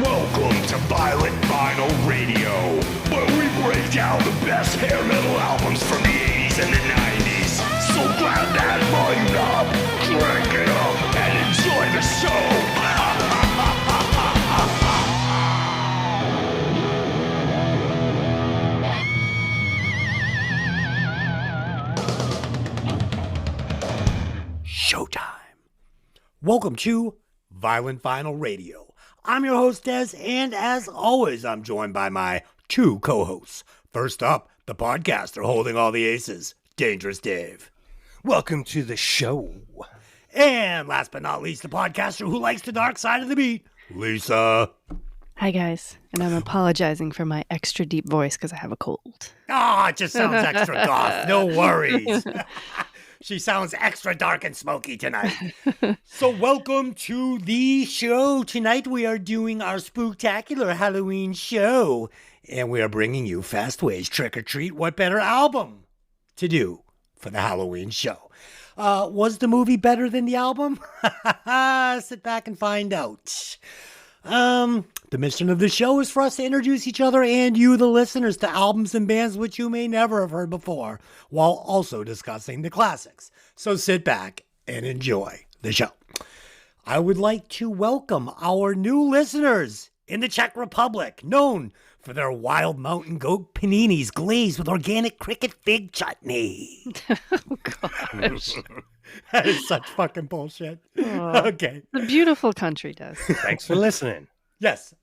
Welcome to Violent Vinyl Radio, where we break down the best hair metal albums from the 80s and the 90s. So grab that volume knob, crank it up, and enjoy the show. Showtime. Welcome to Violent Vinyl Radio. I'm your host, Des, and as always, I'm joined by my two co-hosts. First up, the podcaster holding all the aces, Dangerous Dave. Welcome to the show. And last but not least, the podcaster who likes the dark side of the beat, Lisa. Hi, guys. And I'm apologizing for my extra deep voice because I have a cold. Ah, it just sounds extra goth. No worries. She sounds extra dark and smoky tonight. So welcome to the show. Tonight we are doing our spooktacular Halloween show. And we are bringing you Fastway's Trick or Treat. What better album to do for the Halloween show? Was the movie better than the album? Sit back and find out. The mission of the show is for us to introduce each other and you, the listeners, to albums and bands which you may never have heard before, while also discussing the classics. So sit back and enjoy the show. I would like to welcome our new listeners in the Czech Republic, known for their wild mountain goat paninis glazed with organic cricket fig chutney. Oh, gosh. That is such fucking bullshit. Aw. Okay. The beautiful country does. Thanks for listening. Yes.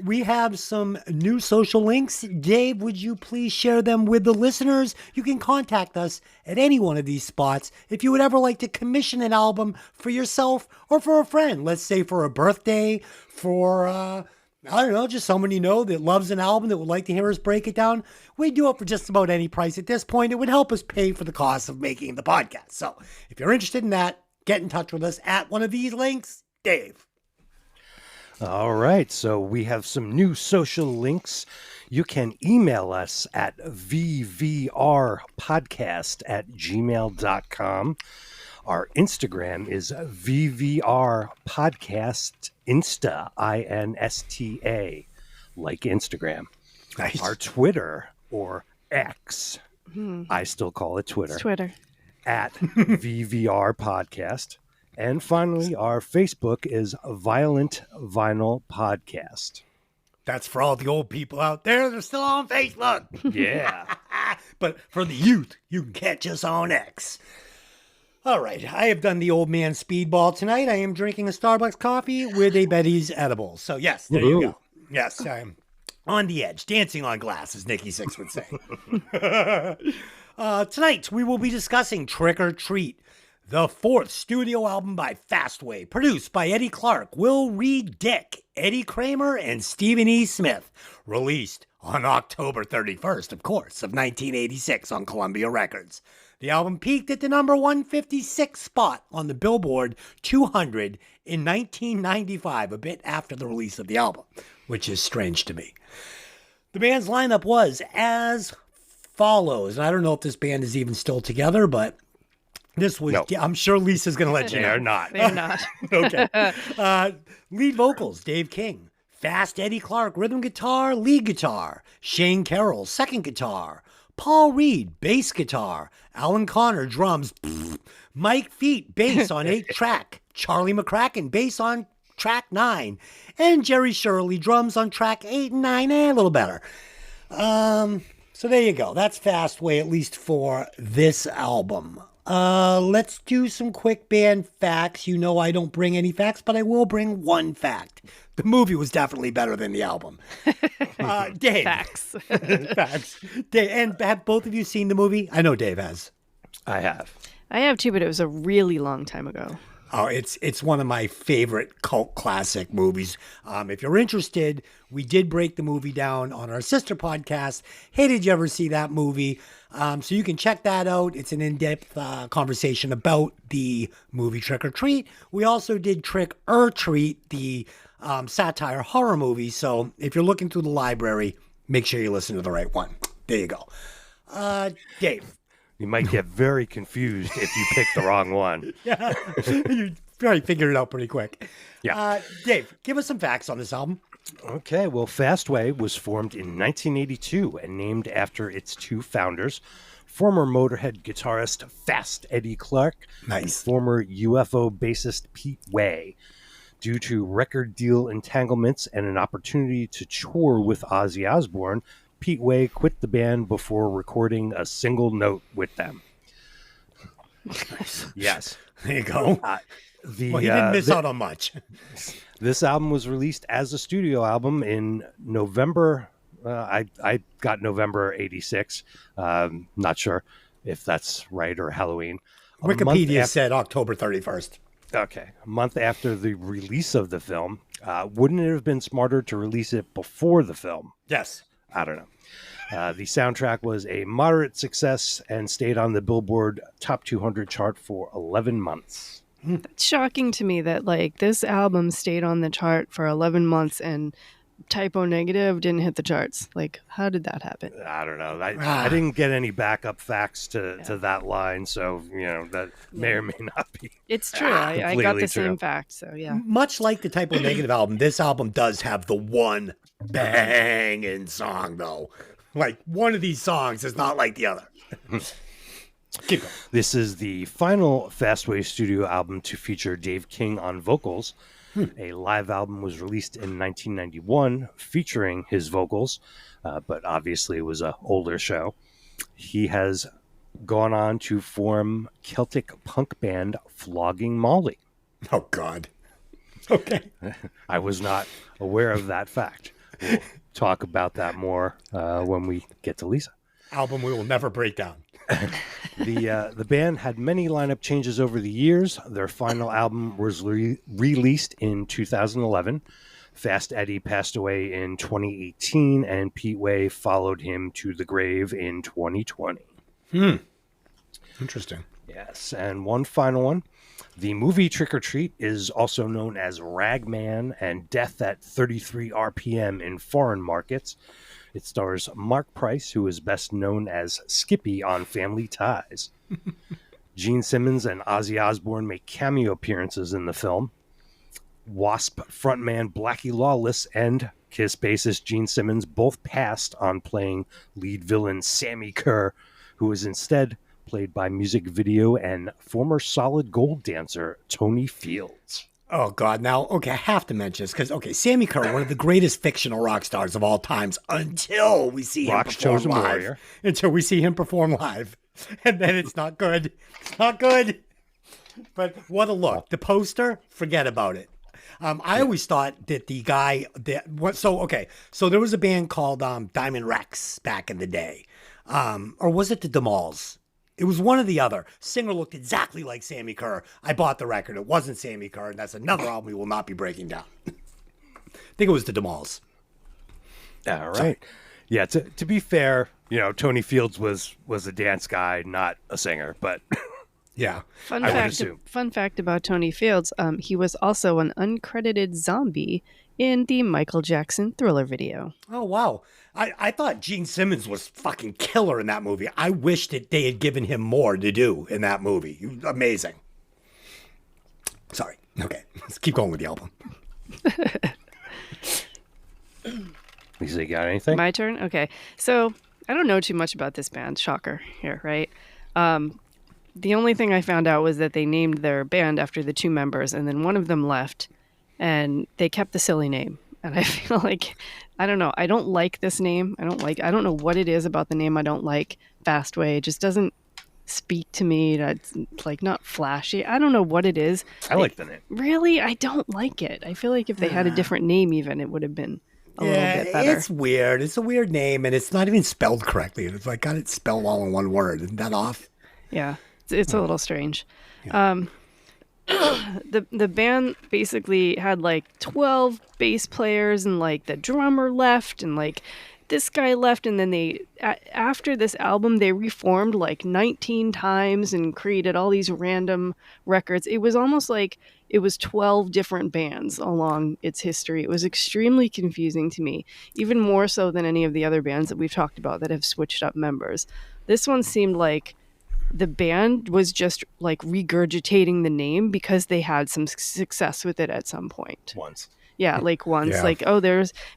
We have some new social links. Dave, would you please share them with the listeners? You can contact us at any one of these spots if you would ever like to commission an album for yourself or for a friend. Let's say for a birthday, for, I don't know, just someone you know that loves an album that would like to hear us break it down. We do it for just about any price at this point. It would help us pay for the cost of making the podcast. So if you're interested in that, get in touch with us at one of these links. Dave. All right, so we have some new social links. You can email us at vvrpodcast@gmail.com. Our Instagram is vvrpodcast insta, INSTA, like Instagram. Nice. Our Twitter, or X, I still call it Twitter, It's Twitter. at VVR Podcast. And finally, our Facebook is Violent Vinyl Podcast. That's for all the old people out there that are still on Facebook. Yeah. But for the youth, you can catch us on X. All right, I have done the old man speedball tonight. I am drinking a Starbucks coffee with a Betty's edible. So yes, there you go. Yes, I'm on the edge, dancing on glass, as Nikki Sixx would say. Tonight, we will be discussing Trick or Treat, the fourth studio album by Fastway, produced by Eddie Clark, Will Reed Dick, Eddie Kramer, and Stephen E. Smith. Released on October 31st, of course, of 1986 on Columbia Records. The album peaked at the number 156 spot on the Billboard 200 in 1995, a bit after the release of the album, which is strange to me. The band's lineup was as follows. And I don't know if this band is even still together, but this was, No. I'm sure Lisa's going to let you They know. are not. They're not. Okay. Lead vocals, Dave King. Fast Eddie Clark, rhythm guitar, lead guitar. Shane Carroll, second guitar. Paul Reed, bass guitar. Alan Connor, drums. Mike Feet, bass on 8-track. Charlie McCracken, bass on track 9. And Jerry Shirley, drums on track 8 and 9, a little better. So there you go. That's Fastway, at least for this album. Let's do some quick band facts. You know I don't bring any facts, but I will bring one fact. The movie was definitely better than the album. Dave. Facts. Facts. Dave, and have both of you seen the movie? I know Dave has. I have. I have too, but it was a really long time ago. Oh, it's one of my favorite cult classic movies. If you're interested, we did break the movie down on our sister podcast. Hey, did you ever see that movie? So you can check that out. It's an in-depth conversation about the movie Trick or Treat. We also did Trick or Treat, the satire horror movie. So if you're looking through the library, make sure you listen to the right one. There you go. Dave. You might get very confused if you pick the wrong one. Yeah, you probably figured it out pretty quick. Yeah. Dave, give us some facts on this album. Okay, well, Fastway was formed in 1982 and named after its two founders, former Motorhead guitarist Fast Eddie Clark and Nice. former UFO bassist Pete Way. Due to record deal entanglements and an opportunity to tour with Ozzy Osbourne, Pete Way quit the band before recording a single note with them. Yes. There you go. He didn't miss out on much. This album was released as a studio album in November. I got November 86. Not sure if that's right or Halloween. Wikipedia said October 31st. Okay. A month after the release of the film. Wouldn't it have been smarter to release it before the film? Yes. I don't know. The soundtrack was a moderate success and stayed on the Billboard Top 200 chart for 11 months. It's shocking to me that like this album stayed on the chart for 11 months and Typo Negative didn't hit the charts. Like, how did that happen? I don't know. I didn't get any backup facts to that line, so that may or may not be. It's true. I got the true. same fact. So yeah. Much like the Typo Negative album, this album does have the one banging song, though. Like, one of these songs is not like the other. Keep going. This is the final Fastway studio album to feature Dave King on vocals. A live album was released in 1991 featuring his vocals, but obviously it was an older show. He has gone on to form Celtic punk band Flogging Molly. Oh, God. Okay. I was not aware of that fact. We'll talk about that more when we get to Lisa. Album we will never break down. The band had many lineup changes over the years. Their final album was released in 2011. Fast Eddie passed away in 2018, and Pete Way followed him to the grave in 2020. Interesting. Yes, and one final one. The movie Trick or Treat is also known as Ragman and Death at 33 RPM in foreign markets. It stars Mark Price, who is best known as Skippy on Family Ties. Gene Simmons and Ozzy Osbourne make cameo appearances in the film. Wasp frontman Blackie Lawless and Kiss bassist Gene Simmons both passed on playing lead villain Sammy Kerr, who was instead played by music video and former Solid Gold dancer Tony Fields. Oh, God. Now, okay, I have to mention this because, Sammy Kerr, one of the greatest fictional rock stars of all times until we see him Rock's perform chosen live. warrior. Until we see him perform live. And then it's not good. It's not good. But what a look. The poster, forget about it. I always thought that the guy so there was a band called Diamond Rex back in the day. Or was it the DeMauls? It was one or the other. Singer looked exactly like Sammy Kerr. I bought the record. It wasn't Sammy Kerr, and that's another album we will not be breaking down. I think it was the DeMauls. All right. Yeah, to be fair, Tony Fields was a dance guy, not a singer, but Yeah. Fun I would fact. assume. Fun fact about Tony Fields. He was also an uncredited zombie in the Michael Jackson Thriller video. Oh, wow. I thought Gene Simmons was fucking killer in that movie. I wish that they had given him more to do in that movie. Amazing. Sorry. Okay. Let's keep going with the album. Lisa, you got anything? My turn? Okay. So I don't know too much about this band. Shocker here, right? The only thing I found out was that they named their band after the two members, and then one of them left, and they kept the silly name. And I feel like, I don't know, I don't like this name. I don't know what it is about the name I don't like. Fastway, it just doesn't speak to me. It's like not flashy. I don't know what it is. I like the name. Really, I don't like it. I feel like if they had a different name even, it would have been a little bit better. It's weird. It's a weird name, and it's not even spelled correctly. It's like got it spelled all in one word. Isn't that off? Yeah, it's a little strange. Yeah. The band basically had like 12 bass players, and like the drummer left, and like this guy left, and then they after this album they reformed like 19 times and created all these random records. It was almost like it was 12 different bands along its history. It was extremely confusing to me, even more so than any of the other bands that we've talked about that have switched up members. This one seemed like the band was just like regurgitating the name because they had some success with it at some point. Once. Yeah, like once, Yeah. like, oh,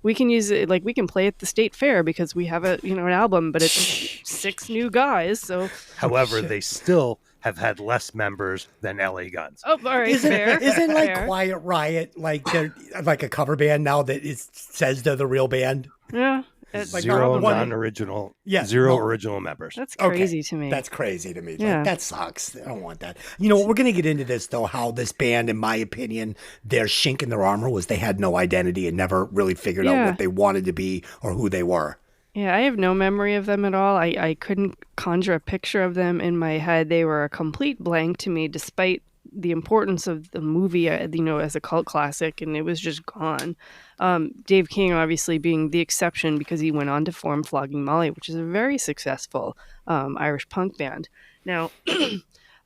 we can use it, like we can play at the state fair because we have an album, but it's 6 new guys. So, However, they still have had less members than LA Guns. oh, all right, fair. Isn't like fair. Quiet Riot like they're like a cover band now that it says they're the real band? Yeah. Like Zero one- non-original, Yeah, zero no. original members. That's Okay, crazy to me. That's crazy to me. Yeah. That sucks. I don't want that. You know, we're going to get into this, though, how this band, in my opinion, their shink in their armor was they had no identity and never really figured out Yeah. what they wanted to be or who they were. Yeah, I have no memory of them at all. I couldn't conjure a picture of them in my head. They were a complete blank to me, despite the importance of the movie, as a cult classic, and it was just gone. Dave King obviously being the exception because he went on to form Flogging Molly, which is a very successful Irish punk band. Now,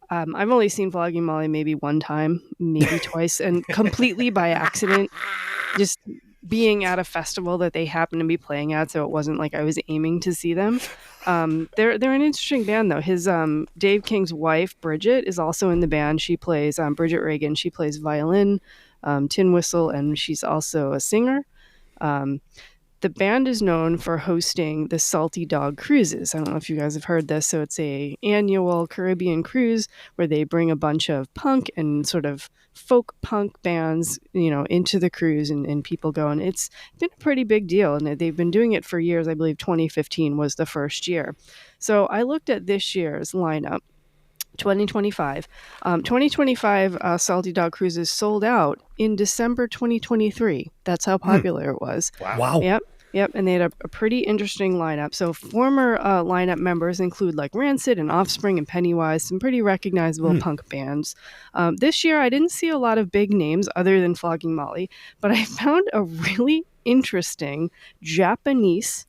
I've only seen Flogging Molly maybe one time, maybe twice, and completely by accident, just being at a festival that they happened to be playing at, so it wasn't like I was aiming to see them. They're an interesting band though. His Dave King's wife Bridget is also in the band. She plays Bridget Reagan. She plays violin, tin whistle, and she's also a singer. The band is known for hosting the Salty Dog Cruises. I don't know if you guys have heard this. So it's a annual Caribbean cruise where they bring a bunch of punk and sort of folk punk bands, into the cruise and people go. And it's been a pretty big deal. And they've been doing it for years. I believe 2015 was the first year. So I looked at this year's lineup. 2025. 2025 Salty Dog Cruises sold out in December 2023. That's how popular it was. Wow. Yep. And they had a pretty interesting lineup. So former lineup members include like Rancid and Offspring and Pennywise, some pretty recognizable punk bands. This year, I didn't see a lot of big names other than Flogging Molly, but I found a really interesting Japanese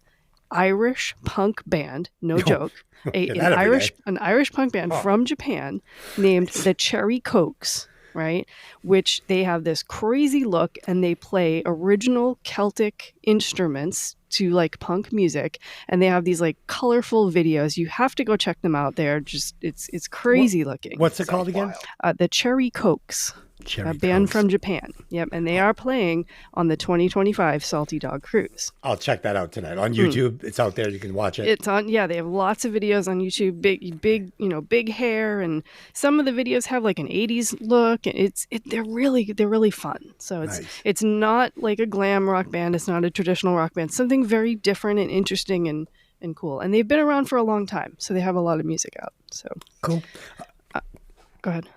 Irish punk band, no joke, an Irish punk band from Japan named the Cherry Cokes, right? Which they have this crazy look and they play original Celtic instruments to like punk music, and they have these like colorful videos. You have to go check them out. They're just it's crazy looking. What's it called again? The Cherry Cokes. A band from Japan. Yep. And they are playing on the 2025 Salty Dog Cruise. I'll check that out tonight on YouTube. It's out there. You can watch it. It's on. Yeah. They have lots of videos on YouTube. Big hair. And some of the videos have like an 80s look. They're really fun. So it's not like a glam rock band. It's not a traditional rock band. Something very different and interesting and cool. And they've been around for a long time. So they have a lot of music out. So cool. Go ahead.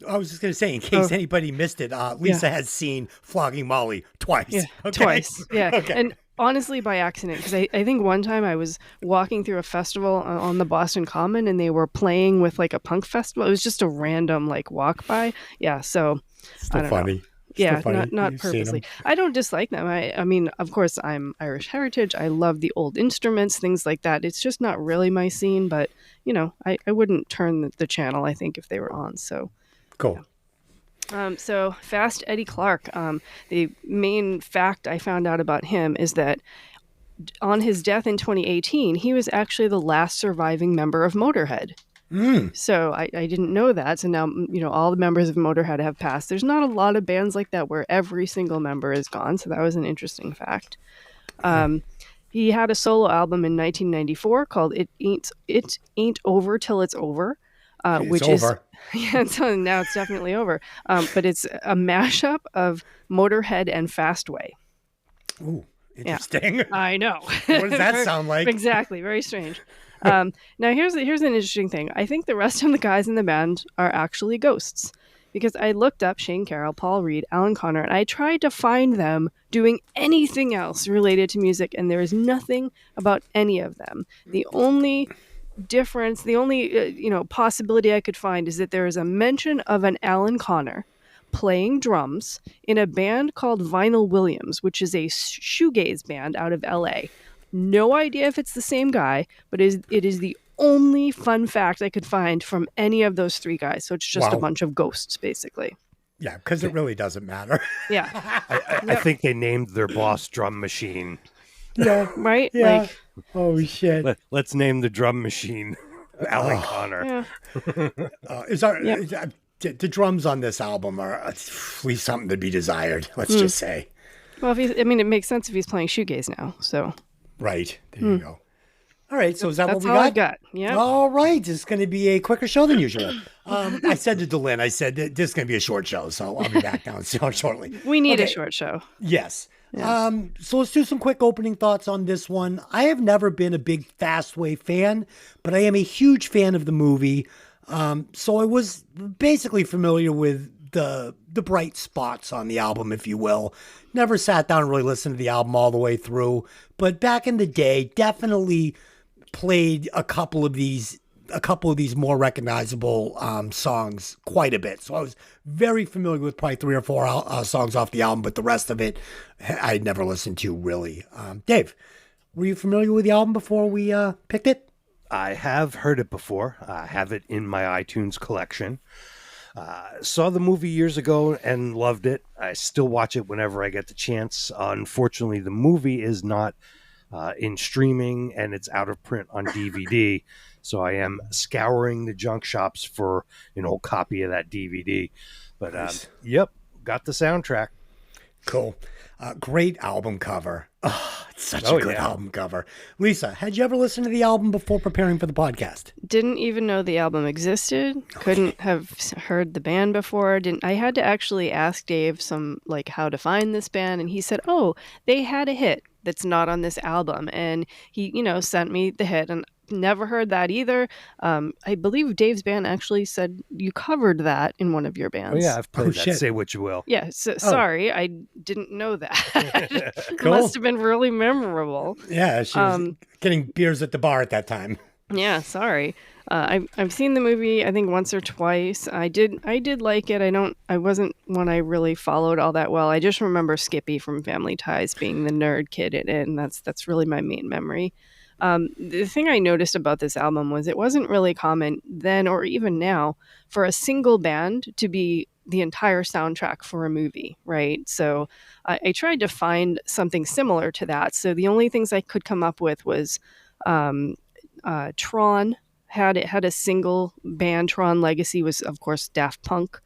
I was just going to say, in case anybody missed it, Lisa has seen Flogging Molly twice. Yeah, okay? twice. Yeah. Okay. And honestly, by accident, because I think one time I was walking through a festival on the Boston Common and they were playing with like a punk festival. It was just a random like walk by. Yeah. So Still I don't funny. know. Yeah, Still funny. not You've seen purposely. them. I don't dislike them. I mean, of course, I'm Irish heritage. I love the old instruments, things like that. It's just not really my scene, but I wouldn't turn the channel, I think, if they were on. So Cool. So Fast Eddie Clark, the main fact I found out about him is that on his death in 2018, he was actually the last surviving member of Motorhead. So I didn't know that. So now, all the members of Motorhead have passed. There's not a lot of bands like that where every single member is gone. So that was an interesting fact. He had a solo album in 1994 called It Ain't Over Till It's Over. Which over. so now it's definitely over. But it's a mashup of Motorhead and Fastway. Ooh, interesting. I know. What does that sound like? Exactly. Very strange. Now here's an interesting thing. I think the rest of the guys in the band are actually ghosts, because I looked up Shane Carroll, Paul Reed, Alan Connor, and I tried to find them doing anything else related to music, and there is nothing about any of them. The only difference, the only possibility I could find is that there is a mention of an Alan Connor playing drums in a band called Vinyl Williams, which is a shoegaze band out of LA. No idea if it's the same guy, but it is the only fun fact I could find from any of those three guys. So it's just a bunch of ghosts, basically. Yeah, because it really doesn't matter. Yeah. I think they named their boss Drum Machine. Yeah. Right? Yeah. Like, Oh, shit. Let's name the drum machine Alan Connor. yeah. The drums on this album are leave something to be desired. Let's just say. Well, it makes sense if he's playing shoegaze now. So Right. There you go. All right. So is that that's what we all got? I've got. Yeah. All right. It's going to be a quicker show than usual. I said to Delin, I said, this is going to be a short show. So I'll be back down shortly. We need a Okay. short show. Yes. So let's do some quick opening thoughts on this one. I have never been a big Fastway fan, but I am a huge fan of the movie. So I was basically familiar with the bright spots on the album, if you will. Never sat down and really listened to the album all the way through, but back in the day, definitely played a couple of these more recognizable songs quite a bit. So I was very familiar with probably 3 or 4 songs off the album, but the rest of it I'd never listened to really. Dave, were you familiar with the album before we picked it? I have heard it before. I have it in my iTunes collection. Saw the movie years ago and loved it. I still watch it whenever I get the chance. Unfortunately, the movie is not in streaming and it's out of print on DVD. So I am scouring the junk shops for an old copy of that DVD. But Nice. Yep, got the soundtrack. Cool. Great album cover. Oh, it's such Oh, a good yeah. album cover. Lisa, had you ever listened to the album before preparing for the podcast? Didn't even know the album existed. Couldn't have heard the band before. I had to actually ask Dave how to find this band, and he said, "Oh, they had a hit that's not on this album," and he, sent me the hit, and never heard that either. I believe Dave's band actually said you covered that in one of your Oh, bands. yeah, I've played that. shit. Say what you will. Yeah, so, sorry, I didn't know that. Cool. Must have been really memorable. Yeah, she was getting beers at the bar at that time. Yeah, sorry. I've seen the movie I think once or twice. I did like it. I wasn't one I really followed all that well. I just remember Skippy from Family Ties being the nerd kid in it, and that's really my main memory. The thing I noticed about this album was it wasn't really common then or even now for a single band to be the entire soundtrack for a movie, right? So I tried to find something similar to that. So the only things I could come up with was Tron had a single band. Tron Legacy was, of course, Daft Punk.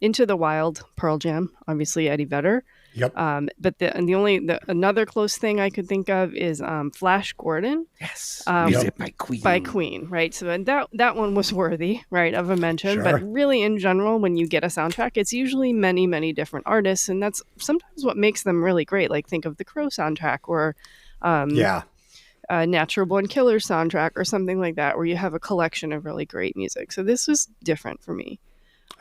Into the Wild, Pearl Jam, obviously Eddie Vedder. Yep. But another close thing I could think of is Flash Gordon. Yes. Music by Queen. By Queen, right? So and that one was worthy, right, of a mention. Sure. But really, in general, when you get a soundtrack, it's usually many, many different artists, and that's sometimes what makes them really great. Like think of the Crow soundtrack, or Natural Born Killers soundtrack, or something like that, where you have a collection of really great music. So this was different for me.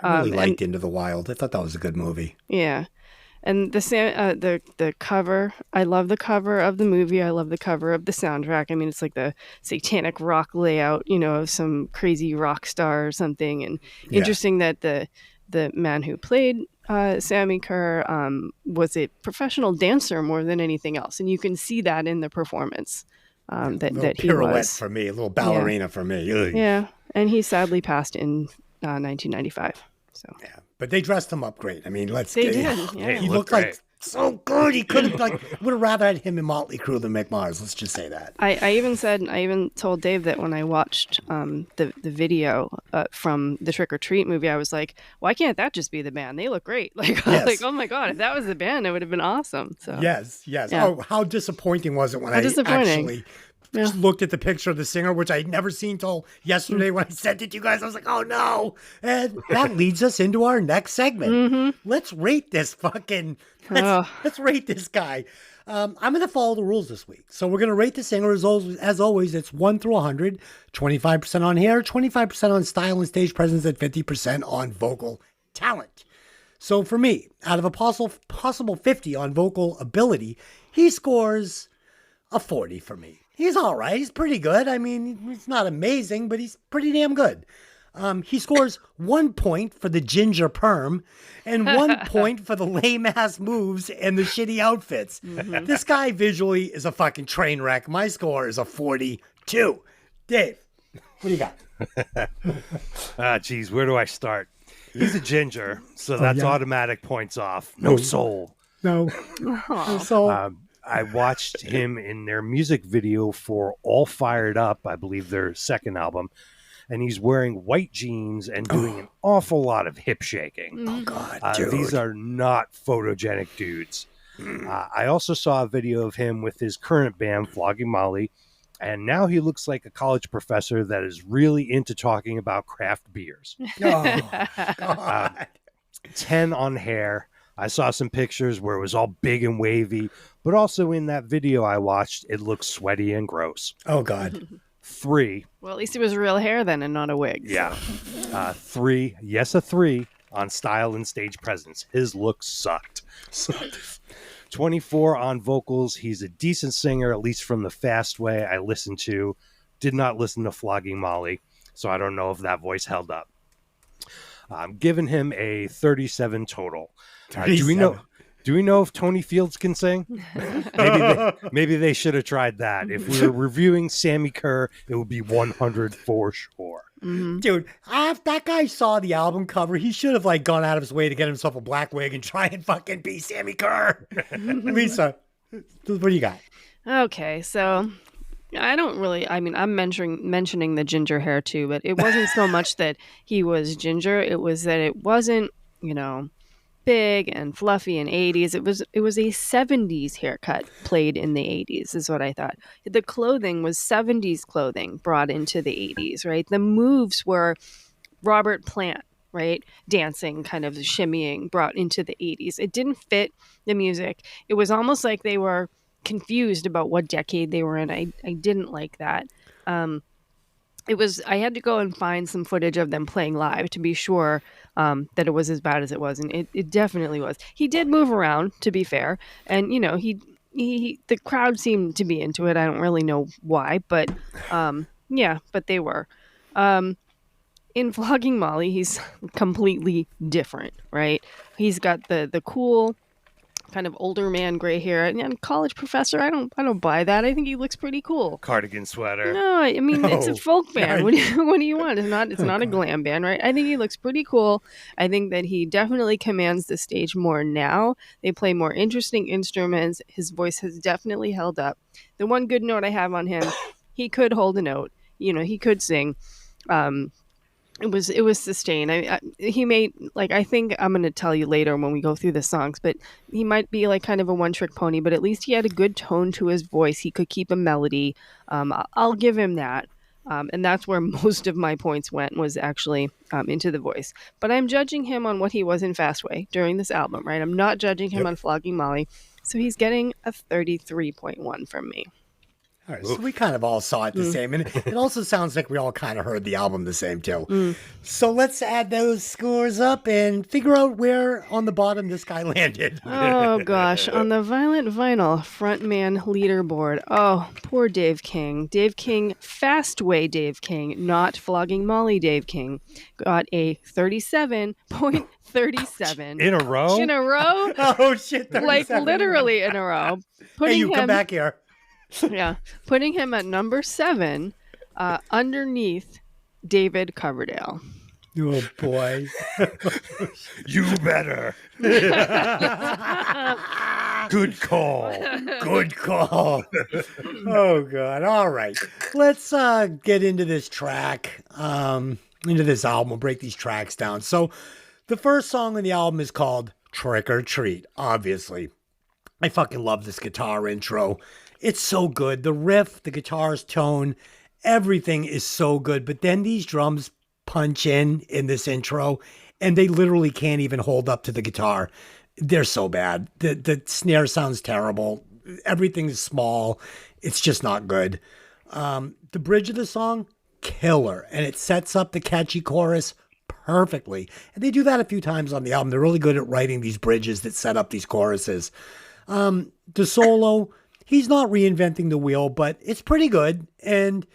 I really liked Into the Wild. I thought that was a good movie. Yeah. And the cover, I love the cover of the movie. I love the cover of the soundtrack. I mean, it's like the satanic rock layout, of some crazy rock star or something. And interesting that the man who played Sammy Kerr was a professional dancer more than anything else. And you can see that in the performance that he pirouette was. for me, a little ballerina for me. Ugh. Yeah. And he sadly passed in 1995. So. Yeah, but they dressed him up great. I mean, They did, yeah. He looked like so good. He could have would have rather had him in Motley Crue than Mick Mars. Let's just say that. I even told Dave that when I watched the video from the Trick or Treat movie, I was like, why can't that just be the band? They look great. Like, Yes. like, oh my God, if that was the band, it would have been awesome. So Yes. Yeah. Oh, how disappointing was it when How I disappointing. actually just looked at the picture of the singer, which I'd never seen till yesterday when I sent it to you guys. I was like, oh no. And that leads us into our next segment. Let's rate this let's rate this guy. I'm going to follow the rules this week. So we're going to rate the singer as always. It's 1 through 100, 25% on hair, 25% on style and stage presence, and 50% on vocal talent. So for me, out of a possible 50 on vocal ability, he scores a 40 for me. He's all right. He's pretty good. I mean, he's not amazing, but he's pretty damn good. He scores 1 point for the ginger perm and 1 point for the lame ass moves and the shitty outfits. This guy visually is a fucking train wreck. My score is a 42. Dave, what do you got? Geez, where do I start? He's a ginger, so that's yeah. automatic points off. No soul. No. So I watched him in their music video for All Fired Up, I believe their second album, and he's wearing white jeans and doing an awful lot of hip shaking. oh God, dude. These are not photogenic dudes. I also saw a video of him with his current band, Flogging Molly, and now he looks like a college professor that is really into talking about craft beers. Oh, God. 10 on hair. I saw some pictures where it was all big and wavy, but also in that video I watched, it looks sweaty and gross. Oh, God. 3. Well, at least it was real hair then and not a wig. Yeah. 3. Yes, a 3 on style and stage presence. His look sucked. 24 on vocals. He's a decent singer, at least from the Fastway I listened to. Did not listen to Flogging Molly, so I don't know if that voice held up. I'm giving him a 37 total. Do we know if Tony Fields can sing? Maybe they should have tried that. If we were reviewing Sammy Kerr, it would be 100 for sure. Mm-hmm. Dude, if that guy saw the album cover, he should have like gone out of his way to get himself a black wig and try and fucking be Sammy Kerr. Lisa, what do you got? Okay, so I'm mentioning the ginger hair too, but it wasn't so much that he was ginger. It was that it wasn't, big and fluffy in 80s. It was a 70s haircut played in the 80s is what I thought. The clothing was 70s clothing brought into the 80s, right? The moves were Robert Plant, right? Dancing, kind of shimmying, brought into the 80s. It didn't fit the music. It was almost like they were confused about what decade they were in. I didn't like that. I had to go and find some footage of them playing live to be sure that it was as bad as it was, and it definitely was. He did move around, to be fair, and the crowd seemed to be into it. I don't really know why, but but they were. In Flogging Molly, he's completely different, right? He's got the cool kind of older man gray hair, and college professor. I don't buy that. I think he looks pretty cool. Cardigan sweater. No, I mean it's a folk band. What do you want? It's not a glam band, right? I think he looks pretty cool. I think that he definitely commands the stage more now. They play more interesting instruments. His voice has definitely held up. The one good note I have on him, he could hold a note. He could sing. It was sustained. He made, I think I'm going to tell you later when we go through the songs, but he might be like kind of a one-trick pony, but at least he had a good tone to his voice. He could keep a melody. I'll give him that. And that's where most of my points went, was actually into the voice. But I'm judging him on what he was in Fastway during this album, right? I'm not judging him on Flogging Molly. So he's getting a 33.1 from me. All right, so we kind of all saw it the same. And it also sounds like we all kind of heard the album the same, too. So let's add those scores up and figure out where on the bottom this guy landed. Oh, gosh. On the Violent Vinyl frontman leaderboard. Oh, poor Dave King. Dave King, Fastway Dave King, not Flogging Molly Dave King, got a 37.37. In a row? In a row? Oh, shit. 37. Literally in a row. Hey, you come back here. Yeah, putting him at number 7, underneath David Coverdale. Oh, boy. You better. Good call. Good call. Oh, God. All right. Let's get into this track, into this album. We'll break these tracks down. So the first song on the album is called Trick or Treat, obviously. I fucking love this guitar intro. It's so good. The riff, the guitar's tone, everything is so good. But then these drums punch in this intro, and they literally can't even hold up to the guitar. They're so bad. The snare sounds terrible. Everything's small. It's just not good. The bridge of the song, killer. And it sets up the catchy chorus perfectly. And they do that a few times on the album. They're really good at writing these bridges that set up these choruses. The solo, he's not reinventing the wheel, but it's pretty good. And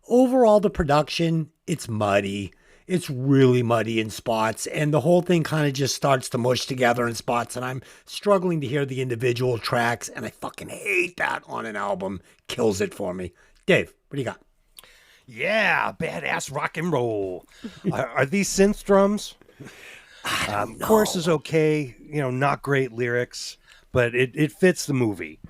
overall, the production, it's muddy. It's really muddy in spots. And the whole thing kind of just starts to mush together in spots. And I'm struggling to hear the individual tracks. And I fucking hate that on an album. Kills it for me. Dave, what do you got? Yeah, badass rock and roll. Are these synth drums? Chorus is okay. Not great lyrics, but it fits the movie.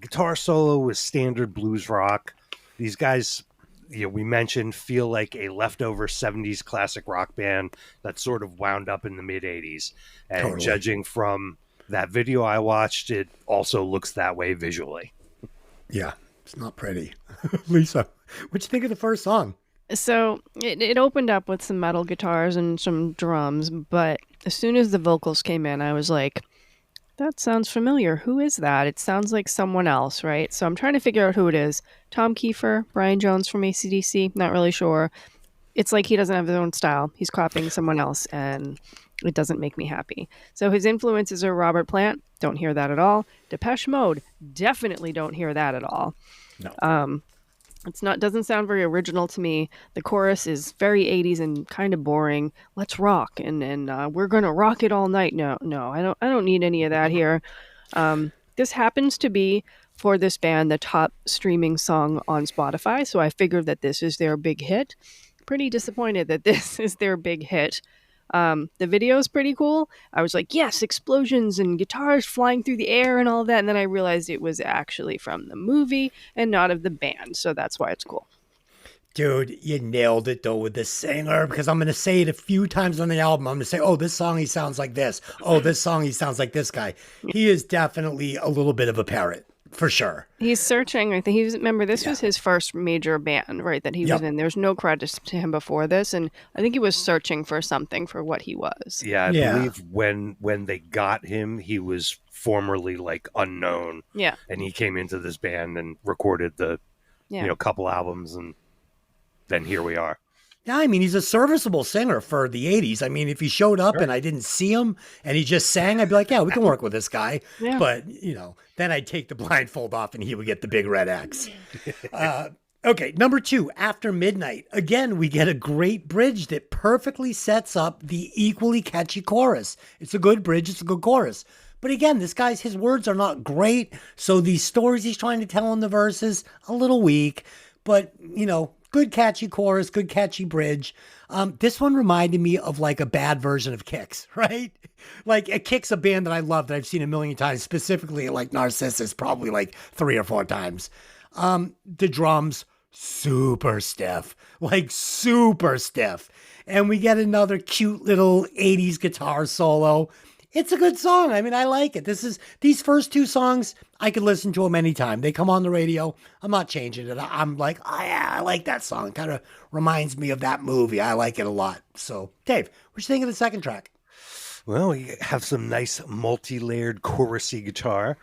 Guitar solo was standard blues rock. These guys, we mentioned, feel like a leftover 70s classic rock band that sort of wound up in the mid 80s. And Totally. Judging from That video I watched, it also looks that way visually. Yeah, it's not pretty. Lisa, what'd you think of the first song? So it opened up with some metal guitars and some drums, but as soon as the vocals came in, I was like, that sounds familiar. Who is that? It sounds like someone else, right? So I'm trying to figure out who it is. Tom Kiefer, Brian Jones from AC/DC, not really sure. It's like he doesn't have his own style. He's copying someone else, and it doesn't make me happy. So his influences are Robert Plant. Don't hear that at all. Depeche Mode. Definitely don't hear that at all. No. It's not doesn't sound very original to me. The chorus is very 80s and kind of boring. Let's rock and we're gonna rock it all night. No, I don't need any of that here. This happens to be for this band the top streaming song on Spotify, so I figured that this is their big hit. Pretty disappointed that this is their big hit. The video is pretty cool. I was like, yes, explosions and guitars flying through the air and all that. And then I realized it was actually from the movie and not of the band. So that's why it's cool. Dude, you nailed it though with the singer, because I'm going to say it a few times on the album. I'm going to say, oh, this song, he sounds like this. Oh, this song, he sounds like this guy. He is definitely a little bit of a parrot. For sure. He's searching. I think remember, this was his first major band, right, that he was in. There's no credits to him before this. And I think he was searching for something for what he was. Yeah, I believe when they got him, he was formerly like unknown. Yeah. And he came into this band and recorded the, couple albums, and then here we are. Yeah, I mean, he's a serviceable singer for the 80s. I mean, if he showed up and I didn't see him and he just sang, I'd be like, yeah, we can work with this guy. Yeah. But, then I'd take the blindfold off and he would get the big red X. Okay, number 2, After Midnight. Again, we get a great bridge that perfectly sets up the equally catchy chorus. It's a good bridge. It's a good chorus. But again, his words are not great. So these stories he's trying to tell in the verses, a little weak. But, good catchy chorus, good catchy bridge. This one reminded me of like a bad version of Kix, right? Like Kix, a band that I love that I've seen a million times, specifically like Narcissus, probably like 3 or 4 times. The drums, super stiff, like super stiff. And we get another cute little 80s guitar solo. It's a good song. I mean, I like it. These first 2 songs, I could listen to them anytime. They come on the radio. I'm not changing it. I'm like, oh yeah, I like that song. Kind of reminds me of that movie. I like it a lot. So, Dave, what you think of the second track? Well, we have some nice multi-layered chorusy guitar.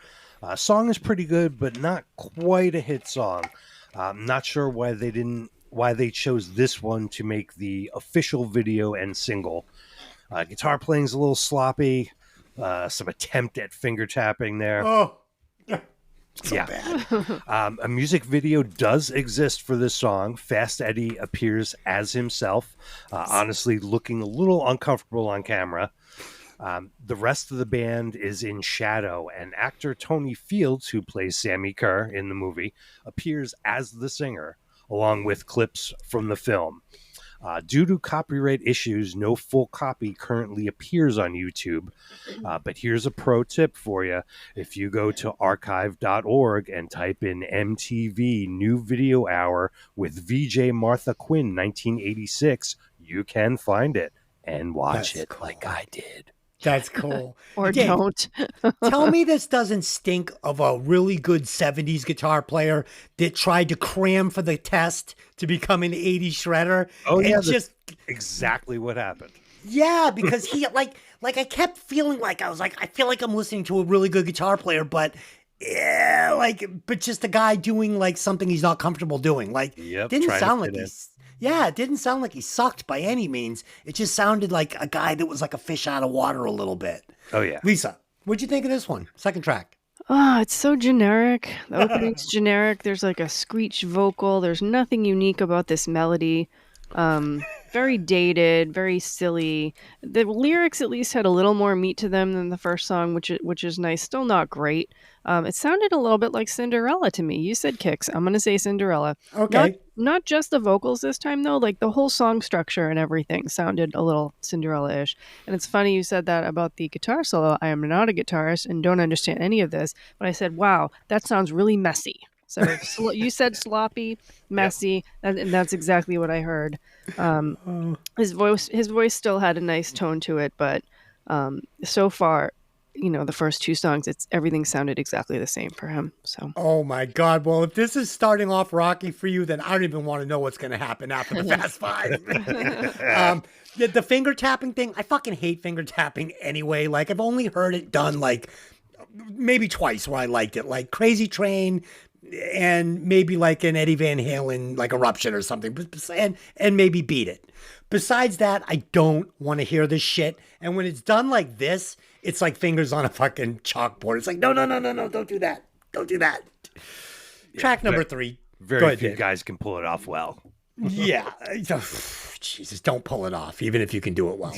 Song is pretty good, but not quite a hit song. I'm not sure why they chose this one to make the official video and single. Guitar playing's a little sloppy. Some attempt at finger tapping there. Oh, so bad. A music video does exist for this song. Fast Eddie appears as himself, honestly looking a little uncomfortable on camera. The rest of the band is in shadow, and actor Tony Fields, who plays Sammy Kerr in the movie, appears as the singer, along with clips from the film. Due to copyright issues, no full copy currently appears on YouTube. But here's a pro tip for you. If you go to archive.org and type in MTV New Video Hour with VJ Martha Quinn 1986, you can find it and watch it like I did. That's cool. Or Dave, don't. Tell me this doesn't stink of a really good 70s guitar player that tried to cram for the test to become an 80s shredder. Oh, yeah. Just exactly what happened. Yeah, because he like I kept feeling like I feel like I'm listening to a really good guitar player, but but just a guy doing like something he's not comfortable doing. Like didn't sound like it didn't sound like he sucked by any means. It just sounded like a guy that was like a fish out of water a little bit. Oh, yeah. Lisa, what'd you think of this one? Second track. Oh, it's so generic. The opening's generic. There's like a screech vocal. There's nothing unique about this melody. Very dated, very silly. The lyrics at least had a little more meat to them than the first song, which is nice. Still not great. It sounded a little bit like Cinderella to me. You said Kix. I'm going to say Cinderella. Okay. Not just the vocals this time, though. Like the whole song structure and everything sounded a little Cinderella-ish. And it's funny you said that about the guitar solo. I am not a guitarist and don't understand any of this. But I said, wow, that sounds really messy. So you said sloppy, messy, and that's exactly what I heard. His voice still had a nice tone to it, but so far, the first two songs, everything sounded exactly the same for him. So Oh my God. Well, if this is starting off rocky for you, then I don't even want to know what's going to happen after the Fast Five. The finger tapping thing, I fucking hate finger tapping anyway. Like, I've only heard it done like maybe twice where I liked it, like Crazy Train and maybe like an Eddie Van Halen, like Eruption or something, and maybe Beat It. Besides that, I don't want to hear this shit. And when it's done like this, it's like fingers on a fucking chalkboard. It's like, no, don't do that. Don't do that. Track number 3. Very few guys can pull it off well. Yeah. Jesus, don't pull it off, even if you can do it well.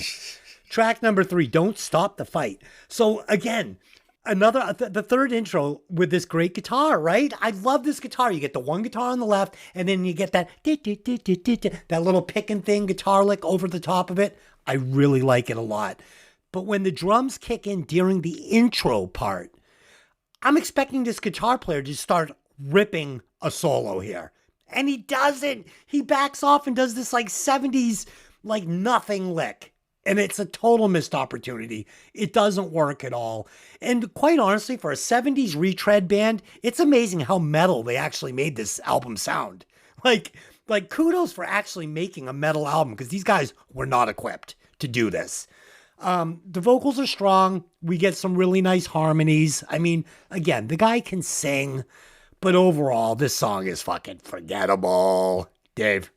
Track number 3, Don't Stop the Fight. So again, the third intro with this great guitar, right? I love this guitar. You get the one guitar on the left, and then you get that little picking thing, guitar lick over the top of it. I really like it a lot. But when the drums kick in during the intro part, I'm expecting this guitar player to start ripping a solo here. And he doesn't. He backs off and does this like 70s, like nothing lick. And it's a total missed opportunity. It doesn't work at all. And quite honestly, for a 70s retread band, it's amazing how metal they actually made this album sound. Like kudos for actually making a metal album, because these guys were not equipped to do this. The vocals are strong. We get some really nice harmonies. I mean, again, the guy can sing, but overall, this song is fucking forgettable. Dave.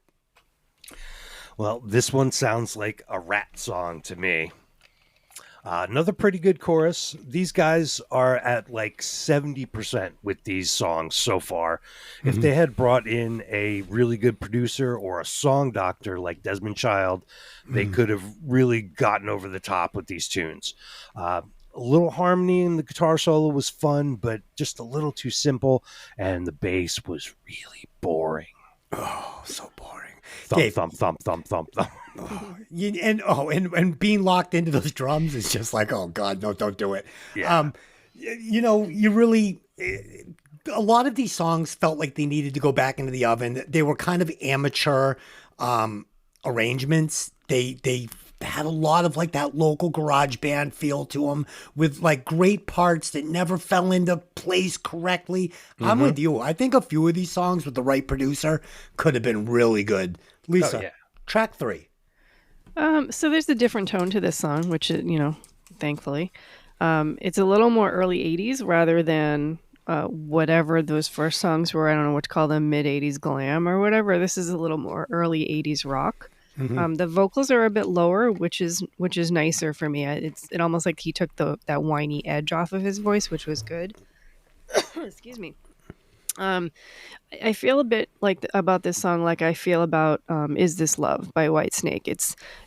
Well, this one sounds like a Rat song to me. Another pretty good chorus. These guys are at like 70% with these songs so far. Mm-hmm. If they had brought in a really good producer or a song doctor like Desmond Child, they could have really gotten over the top with these tunes. A little harmony in the guitar solo was fun, but just a little too simple. And the bass was really boring. Oh, so boring. Thump, thump, thump, thump, thump. And being locked into those drums is just like, oh God, no, don't do it. Yeah. You really, a lot of these songs felt like they needed to go back into the oven. They were kind of amateur arrangements. They had a lot of like that local garage band feel to them, with like great parts that never fell into place correctly. Mm-hmm. I'm with you. I think a few of these songs with the right producer could have been really good. Lisa, track 3. So there's a different tone to this song, which is, thankfully, it's a little more early 80s rather than whatever those first songs were. I don't know what to call them, mid 80s glam or whatever. This is a little more early 80s rock. Mm-hmm. The vocals are a bit lower, which is nicer for me. It almost like he took that whiny edge off of his voice, which was good. Excuse me. I feel a bit like about this song like I feel about Is This Love by Whitesnake.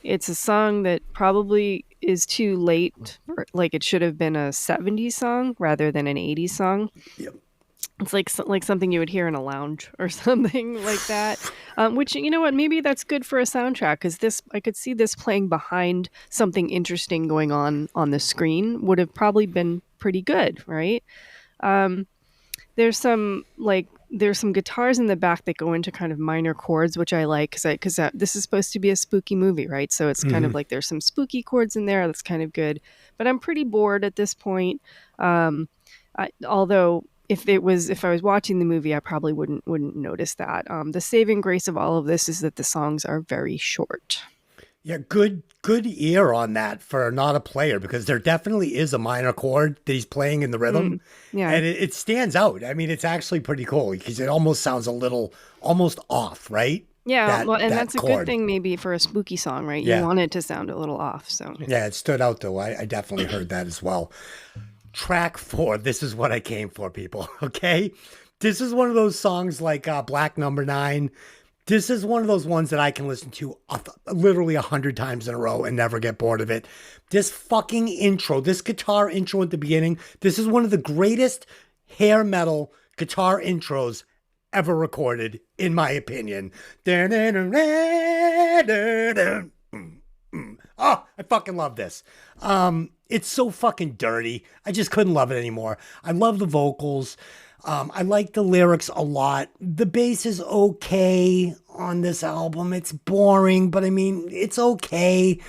It's a song that probably is too late, like it should have been a 70s song rather than an 80s song. Yep. It's like something you would hear in a lounge or something like that. Which, you know what, maybe that's good for a soundtrack, because I could see this playing behind something interesting going on the screen would have probably been pretty good, right? There's some guitars in the back that go into kind of minor chords, which I like because this is supposed to be a spooky movie, right? So it's kind of like there's some spooky chords in there. That's kind of good, but I'm pretty bored at this point. Although if I was watching the movie, I probably wouldn't notice that. The saving grace of all of this is that the songs are very short. Yeah, good ear on that for not a player, because there definitely is a minor chord that he's playing in the rhythm. Yeah. And it stands out. I mean, it's actually pretty cool because it almost sounds almost off, right? Yeah, that's a good thing maybe for a spooky song, right? Yeah. You want it to sound a little off. So yeah, it stood out though. I definitely heard that as well. Track 4, this is what I came for, people, okay? This is one of those songs like Black Number 9. This is one of those ones that I can listen to literally 100 times in a row and never get bored of it. This fucking intro, this guitar intro at the beginning, this is one of the greatest hair metal guitar intros ever recorded, in my opinion. Oh, I fucking love this. It's so fucking dirty. I just couldn't love it anymore. I love the vocals. I like the lyrics a lot. The bass is okay on this album. It's boring, but I mean, it's okay.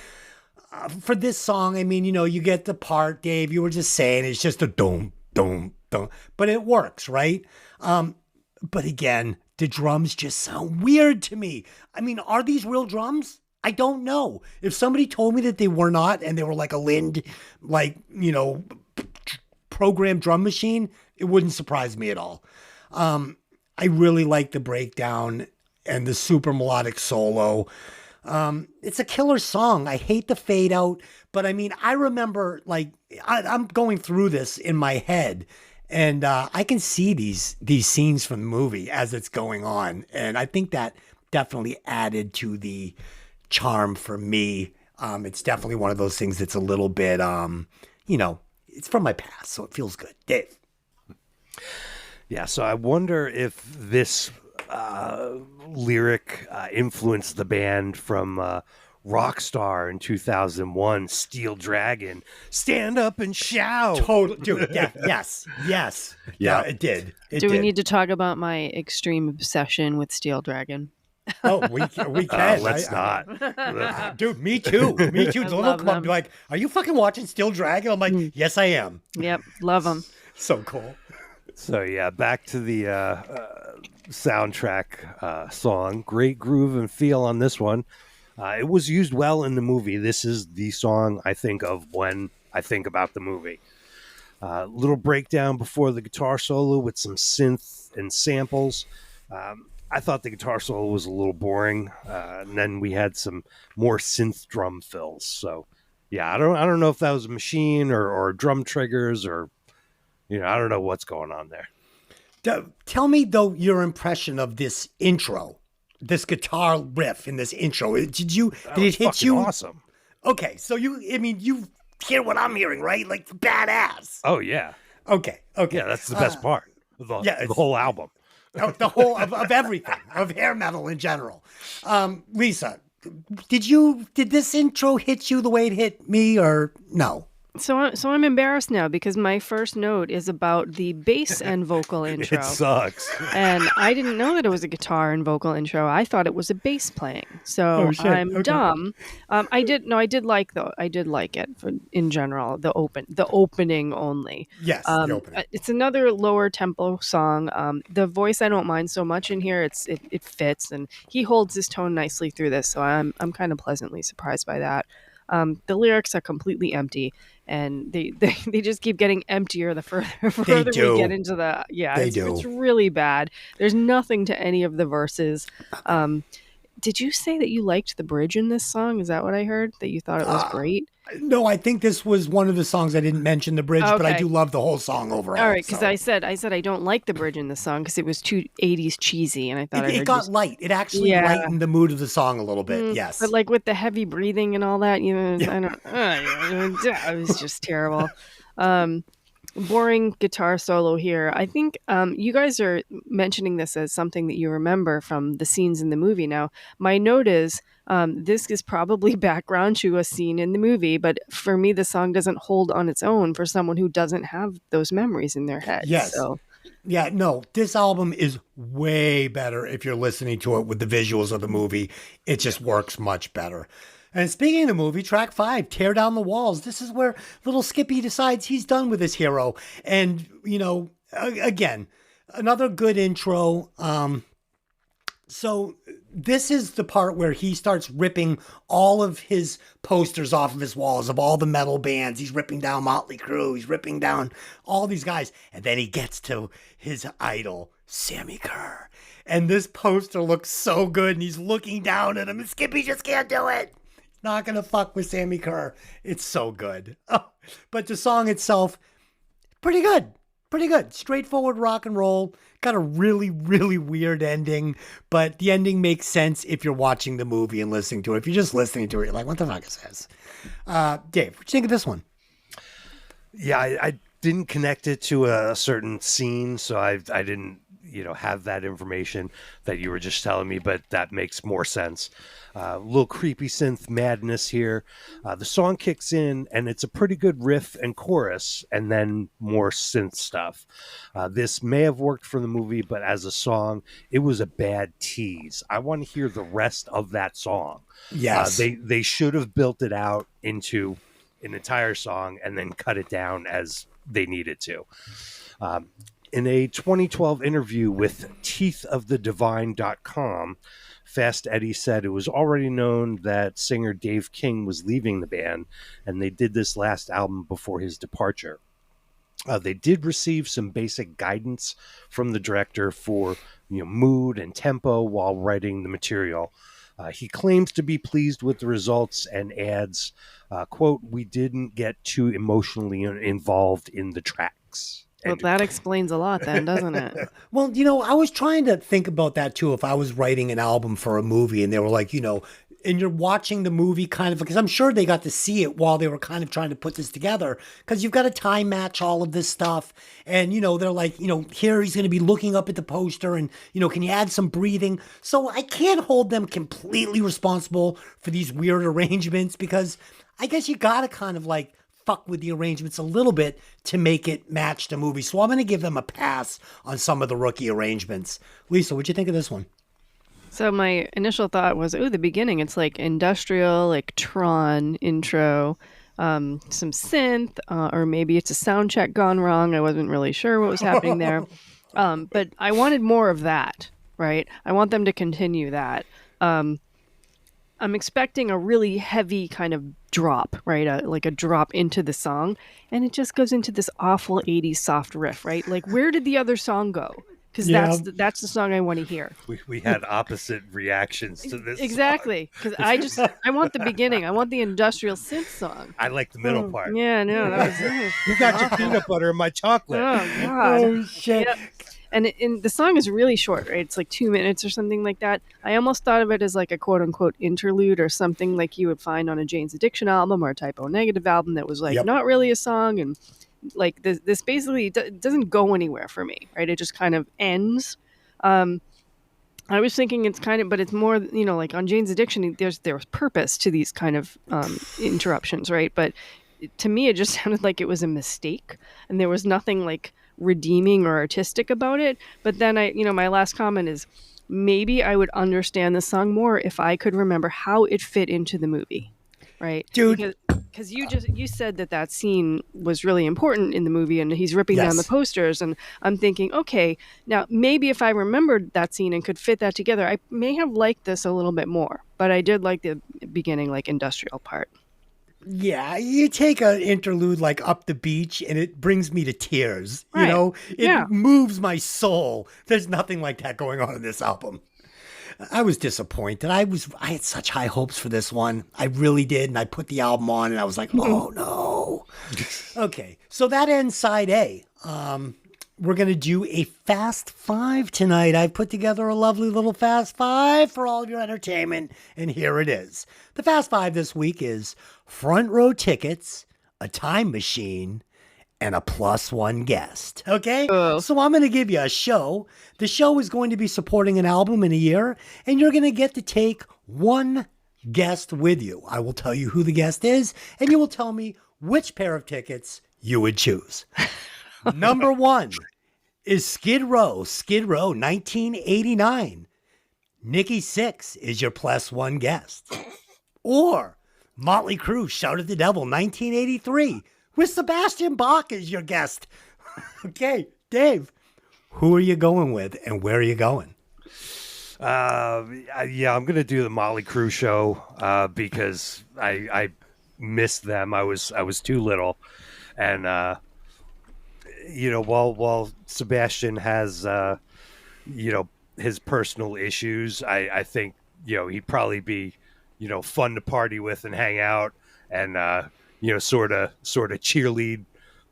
for this song, I mean, you get the part, Dave, you were just saying, it's just a dum, dum, dum, but it works, right? But again, the drums just sound weird to me. I mean, are these real drums? I don't know. If somebody told me that they were not and they were like a Lind, programmed drum machine, it wouldn't surprise me at all. I really like the breakdown and the super melodic solo. It's a killer song. I hate the fade out, but I mean, I remember I'm going through this in my head, and I can see these scenes from the movie as it's going on, and I think that definitely added to the charm for me. It's definitely one of those things that's a little bit, it's from my past, so it feels good. Dave. Yeah, so I wonder if this lyric influenced the band from Rockstar in 2001, Steel Dragon, Stand Up and Shout. Total, dude. Yeah, yes. Yeah, it did. Do we need to talk about my extreme obsession with Steel Dragon? Oh, we can. Let's not. Dude, me too. Me too. The little club be like, are you fucking watching Steel Dragon? I'm like, yes, I am. Yep, love them. So cool. So yeah, back to the soundtrack song. Great groove and feel on this one. It was used well in the movie. This is the song I think of when I think about the movie. Little breakdown before the guitar solo with some synth and samples. I thought the guitar solo was a little boring, and then we had some more synth drum fills. So yeah, I don't know if that was a machine or drum triggers or. I don't know what's going on there. Tell me, though, your impression of this intro, this guitar riff in this intro. Did it hit you? Awesome. Okay, so you hear what I'm hearing, right? Like, badass. Oh, yeah. Okay. Yeah, that's the best part of the whole album. The whole of everything, of hair metal in general. Lisa, did this intro hit you the way it hit me or no? So I'm embarrassed now because my first note is about the bass and vocal intro. It sucks. And I didn't know that it was a guitar and vocal intro. I thought it was a bass playing. So I'm dumb. I did like it in general. The opening only. Yes, the opening. It's another lower tempo song. The voice I don't mind so much in here. It fits and he holds his tone nicely through this. So I'm kind of pleasantly surprised by that. The lyrics are completely empty, and they just keep getting emptier the further we get into the it's really bad. There's nothing to any of the verses. Did you say that you liked the bridge in this song? Is that what I heard? That you thought it was great? No, I think this was one of the songs I didn't mention the bridge, but I do love the whole song overall. All right, because I said I don't like the bridge in the song because it was too 80s cheesy, and I thought it got light. It actually lightened the mood of the song a little bit. Yes, but like with the heavy breathing and all that, it was just terrible. Boring guitar solo here. I think you guys are mentioning this as something that you remember from the scenes in the movie. Now, my note is this is probably background to a scene in the movie, but for me, the song doesn't hold on its own for someone who doesn't have those memories in their head. Yes. So. Yeah, no, this album is way better if you're listening to it with the visuals of the movie. It just works much better. And speaking of the movie, track 5, Tear Down the Walls. This is where little Skippy decides he's done with his hero. And, again, another good intro. So this is the part where he starts ripping all of his posters off of his walls of all the metal bands. He's ripping down Motley Crue. He's ripping down all these guys. And then he gets to his idol, Sammy Kerr. And this poster looks so good. And he's looking down at him. And Skippy just can't do it. Not gonna fuck with Sammy Kerr. It's so good. Oh, but the song itself, pretty good. Straightforward rock and roll. Got a really, really weird ending, but the ending makes sense if you're watching the movie and listening to it. If you're just listening to it, you're like, what the fuck is this? Dave, what do you think of this one? Yeah, I didn't connect it to a certain scene, so I didn't, have that information that you were just telling me, but that makes more sense. A little creepy synth madness here. The song kicks in, and it's a pretty good riff and chorus, and then more synth stuff. This may have worked for the movie, but as a song, it was a bad tease. I want to hear the rest of that song. Yes. They should have built it out into an entire song and then cut it down as they needed to. In a 2012 interview with teethofthedivine.com, Fast Eddie said it was already known that singer Dave King was leaving the band, and they did this last album before his departure. They did receive some basic guidance from the director for mood and tempo while writing the material. He claims to be pleased with the results and adds, quote, "We didn't get too emotionally involved in the tracks." Well, that explains a lot then, doesn't it? Well, I was trying to think about that too. If I was writing an album for a movie and they were like, and you're watching the movie kind of, because I'm sure they got to see it while they were kind of trying to put this together, because you've got to time match all of this stuff. And, they're like, here he's going to be looking up at the poster and, can you add some breathing? So I can't hold them completely responsible for these weird arrangements, because I guess you got to kind of like fuck with the arrangements a little bit to make it match the movie. So I'm going to give them a pass on some of the rookie arrangements. Lisa, what'd you think of this one? So my initial thought was, the beginning, it's like industrial, like Tron intro, some synth, or maybe it's a sound check gone wrong. I wasn't really sure what was happening there. But I wanted more of that, right? I want them to continue that. I'm expecting a really heavy kind of drop, right? Like a drop into the song. And it just goes into this awful 80s soft riff, right? Like, where did the other song go? Because that's the song I want to hear. We had opposite reactions to this. Exactly. Because I want the beginning. I want the industrial synth song. I like the middle part. Yeah, no, that was You got your peanut butter in my chocolate. Oh, God. Oh, shit. Yep. And the song is really short, right? It's like 2 minutes or something like that. I almost thought of it as like a quote-unquote interlude or something like you would find on a Jane's Addiction album or a Typo Negative album that was like not really a song. And like this basically doesn't go anywhere for me, right? It just kind of ends. I was thinking it's kind of, but it's more, like on Jane's Addiction, there's purpose to these kind of interruptions, right? But to me, it just sounded like it was a mistake and there was nothing like redeeming or artistic about it. But then my last comment is maybe I would understand the song more if I could remember how it fit into the movie, right? Dude, because you said that scene was really important in the movie and he's ripping down the posters, and I'm thinking, okay, now maybe if I remembered that scene and could fit that together, I may have liked this a little bit more. But I did like the beginning, like industrial part. Yeah, you take an interlude like Up the Beach and it brings me to tears. Right. It moves my soul. There's nothing like that going on in this album. I was disappointed. I had such high hopes for this one. I really did. And I put the album on and I was like, oh no. Okay. So that ends side A. We're going to do a Fast Five tonight. I've put together a lovely little Fast Five for all of your entertainment, and here it is. The Fast Five this week is front row tickets, a time machine, and a +1 guest. Okay? So I'm going to give you a show. The show is going to be supporting an album in a year, and you're going to get to take one guest with you. I will tell you who the guest is, and you will tell me which pair of tickets you would choose. Number one is Skid Row, 1989. Nikki Sixx is your +1 guest. Or Motley Crue, Shout at the Devil, 1983, with Sebastian Bach as your guest. Okay, Dave, who are you going with and where are you going? I'm going to do the Motley Crue show because I missed them. I was too little. And, while Sebastian has, his personal issues, I think, he'd probably be, fun to party with and hang out and, sort of cheerlead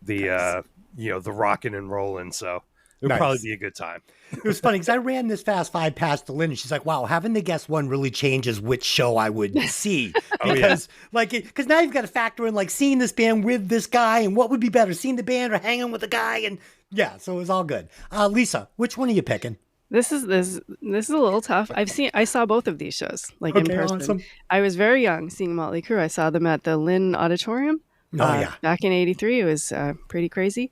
the, the rocking and rolling. So it would probably be a good time. It was funny because I ran this Fast Five past the Lynn and she's like, wow, having the guest one really changes which show I would see. Because because now you've got to factor in like seeing this band with this guy and what would be better, seeing the band or hanging with the guy. And Yeah, so it was all good. Lisa, which one are you picking? This is a little tough. I saw both of these shows like in Okay, person. awesome. I was very young seeing Motley Crue. I saw them at the Lynn Auditorium. Oh, yeah. Back in '83. It was pretty crazy.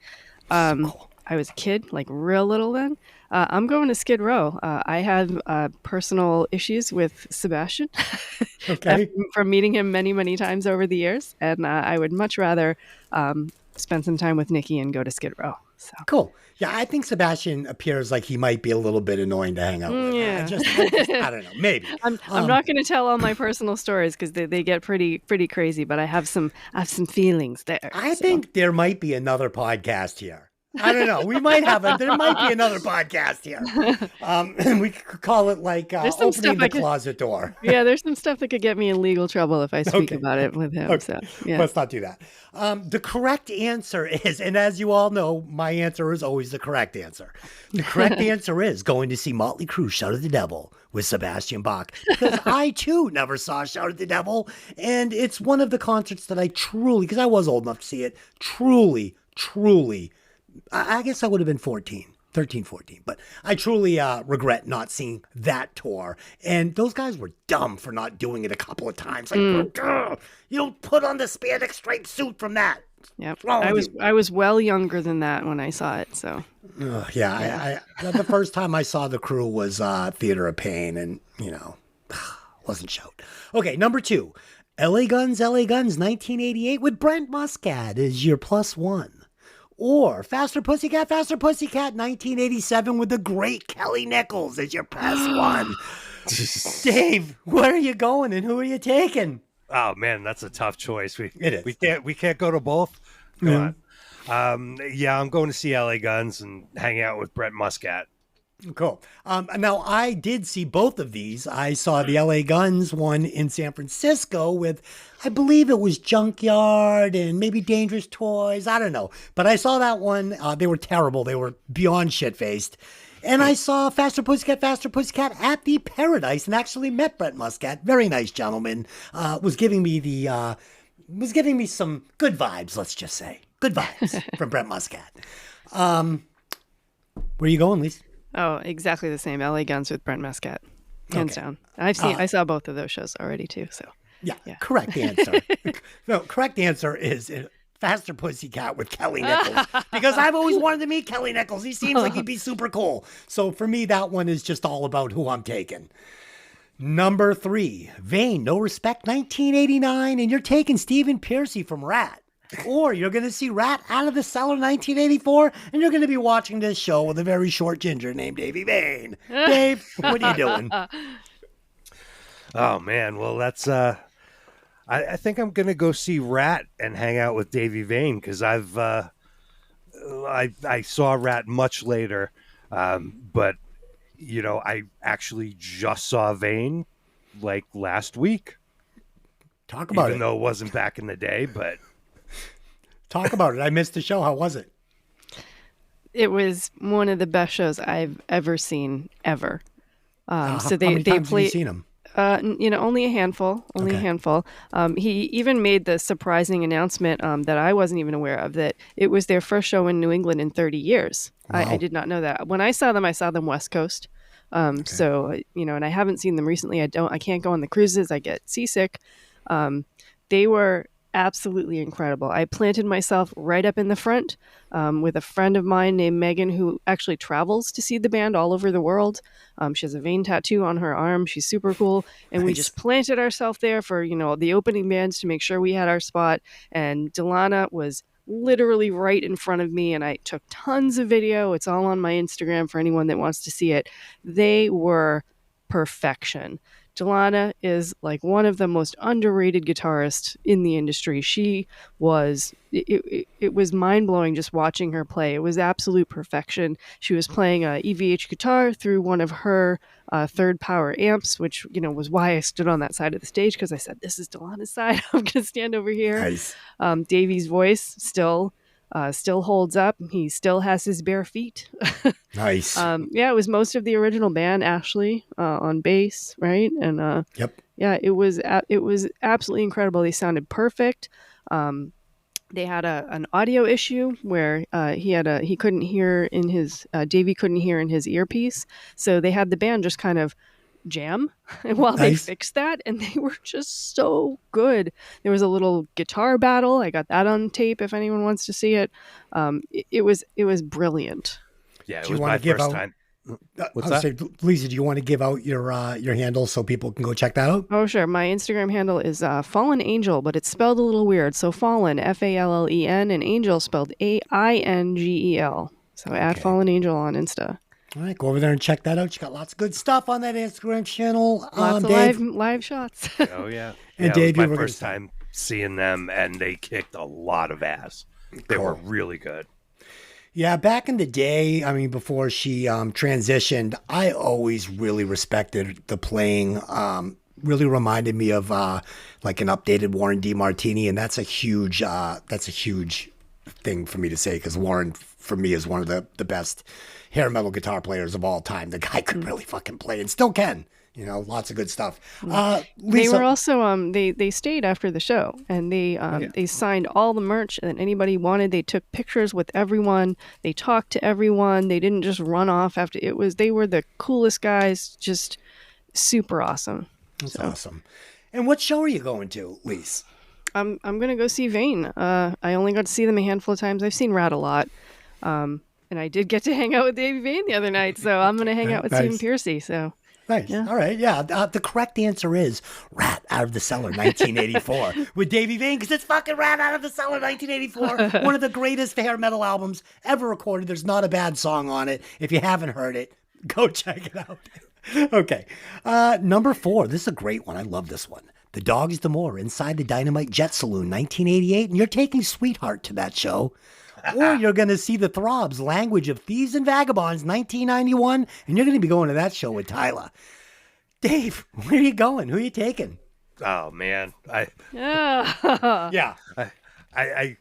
Cool. I was a kid, like real little then. I'm going to Skid Row. I have personal issues with Sebastian Okay. from meeting him many, many times over the years, and I would much rather spend some time with Nikki and go to Skid Row. So. Cool. Yeah, I think Sebastian appears like he might be a little bit annoying to hang out with. Yeah. I don't know. Maybe. I'm not going to tell all my personal stories because they get pretty crazy, but I have some feelings there. I think there might be another podcast here. I don't know. We might have there might be another podcast here. We could call it like opening the closet door. Yeah, there's some stuff that could get me in legal trouble if I speak about it with him. Okay. So yeah. Let's not do that. The correct answer is, and as you all know, my answer is always the correct answer. The correct answer is going to see Motley Crue Shout at the Devil with Sebastian Bach. Because I too never saw Shout at the Devil. And it's one of the concerts that I truly, because I was old enough to see it, truly, I guess I would have been 13, 14, but I truly regret not seeing that tour. And those guys were dumb for not doing it a couple of times. Like, you don't put on the spandex striped suit from that. Yeah, I was well younger than that when I saw it. So I the first time I saw the Crew was Theater of Pain, and wasn't showed. Okay, number 2, LA Guns, 1988 with Brent Muscat is your +1. Or Faster Pussycat, 1987 with the great Kelly Nichols as your +1. Dave, where are you going and who are you taking? Oh man, that's a tough choice. It is. We can't go to both. Come on. I'm going to see LA Guns and hang out with Brent Muscat. Cool. Now, I did see both of these. I saw the LA Guns one in San Francisco with, I believe it was Junkyard and maybe Dangerous Toys. I don't know. But I saw that one. They were terrible. They were beyond shit-faced. And I saw Faster Pussycat at the Paradise and actually met Brent Muscat. Very nice gentleman. Was giving me some good vibes, let's just say. Good vibes from Brent Muscat. Where are you going, Lisa? Oh, exactly the same. LA Guns with Brent Muscat, hands down. I saw both of those shows already too. So yeah. Correct answer. No, correct answer is Faster Pussycat with Kelly Nichols, because I've always wanted to meet Kelly Nichols. He seems like he'd be super cool. So for me, that one is just all about who I'm taking. Number 3, Vain, No Respect, 1989, and you're taking Stephen Pearcy from Rat. Or you're going to see Rat Out of the Cellar 1984, and you're going to be watching this show with a very short ginger named Davey Vain. Dave, what are you doing? Oh, man. Well, that's... I think I'm going to go see Rat and hang out with Davey Vain, because I saw Rat much later, but, I actually just saw Vain, like, last week. Talk about it. Even though it wasn't back in the day, but... Talk about it. I missed the show. How was it? It was one of the best shows I've ever seen, ever. So how many times have you seen him? Only a handful. A handful. He even made the surprising announcement that I wasn't even aware of, that it was their first show in New England in 30 years. Wow. I did not know that. When I saw them West Coast. So, and I haven't seen them recently. I can't go on the cruises. I get seasick. They were absolutely incredible. I planted myself right up in the front with a friend of mine named Megan, who actually travels to see the band all over the world. She has a vein tattoo on her arm. She's super cool. And we just planted ourselves there for, the opening bands to make sure we had our spot. And Delana was literally right in front of me, and I took tons of video. It's all on my Instagram for anyone that wants to see it. They were perfection. Delana is like one of the most underrated guitarists in the industry. She was, it was mind-blowing just watching her play. It was absolute perfection. She was playing a EVH guitar through one of her third power amps, which, was why I stood on that side of the stage, because I said, this is Delana's side. I'm going to stand over here. Nice. Davey's voice still holds up. He still has his bare feet. Nice. It was most of the original band. Ashley on bass, right? And yep. Yeah, it was absolutely incredible. They sounded perfect. they had an audio issue where he couldn't hear in his Davey couldn't hear in his earpiece, so they had the band just kind of jam while they Nice. fixed that, and they were just so good. There was a little guitar battle. I got that on tape if anyone wants to see it. It was brilliant. Yeah, it Do you was wanna my give first out- time. What's I would say, Lisa, do you want to give out your handle so people can go check that out? Oh, sure. My Instagram handle is Fallen Angel, but it's spelled a little weird. So Fallen, Fallen, and Angel spelled Angel. So at Fallen Angel on Insta. All right, go over there and check that out. You got lots of good stuff on that Instagram channel. Lots of Dave, live shots. Oh yeah, And yeah, Dave, it you was were my gonna first say- time seeing them, and they kicked a lot of ass. They were Cool. really good. Yeah, back in the day, I mean, before she transitioned, I always really respected the playing. Really reminded me of like an updated Warren DeMartini, and that's a huge thing for me to say because Warren, for me, is one of the best hair metal guitar players of all time. The guy could really fucking play and still can. You know, lots of good stuff. They Lisa, were also they stayed after the show, and they signed all the merch that anybody wanted. They took pictures with everyone. They talked to everyone. They didn't just run off after it was. They were the coolest guys. Just super awesome. that's awesome. And what show are you going to, Lise? I'm gonna go see Vane. I only got to see them a handful of times. I've seen Rat a lot, and I did get to hang out with Davey Vane the other night. So I'm gonna hang out with Nice. Stephen Piercy. So Nice. Yeah. All right. Yeah. The correct answer is Rat Out of the Cellar 1984 with Davey Vane because it's fucking Rat Out of the Cellar 1984. One of the greatest hair metal albums ever recorded. There's not a bad song on it. If you haven't heard it, go check it out. Okay. Number 4. This is a great one. I love this one. The Dogs D'Amour Inside the Dynamite Jet Saloon 1988. And you're taking Sweetheart to that show. Or you're going to see the Throbs, Language of Thieves and Vagabonds, 1991, and you're going to be going to that show with Tyler. Dave, where are you going? Who are you taking? Oh man, yeah. Yeah. I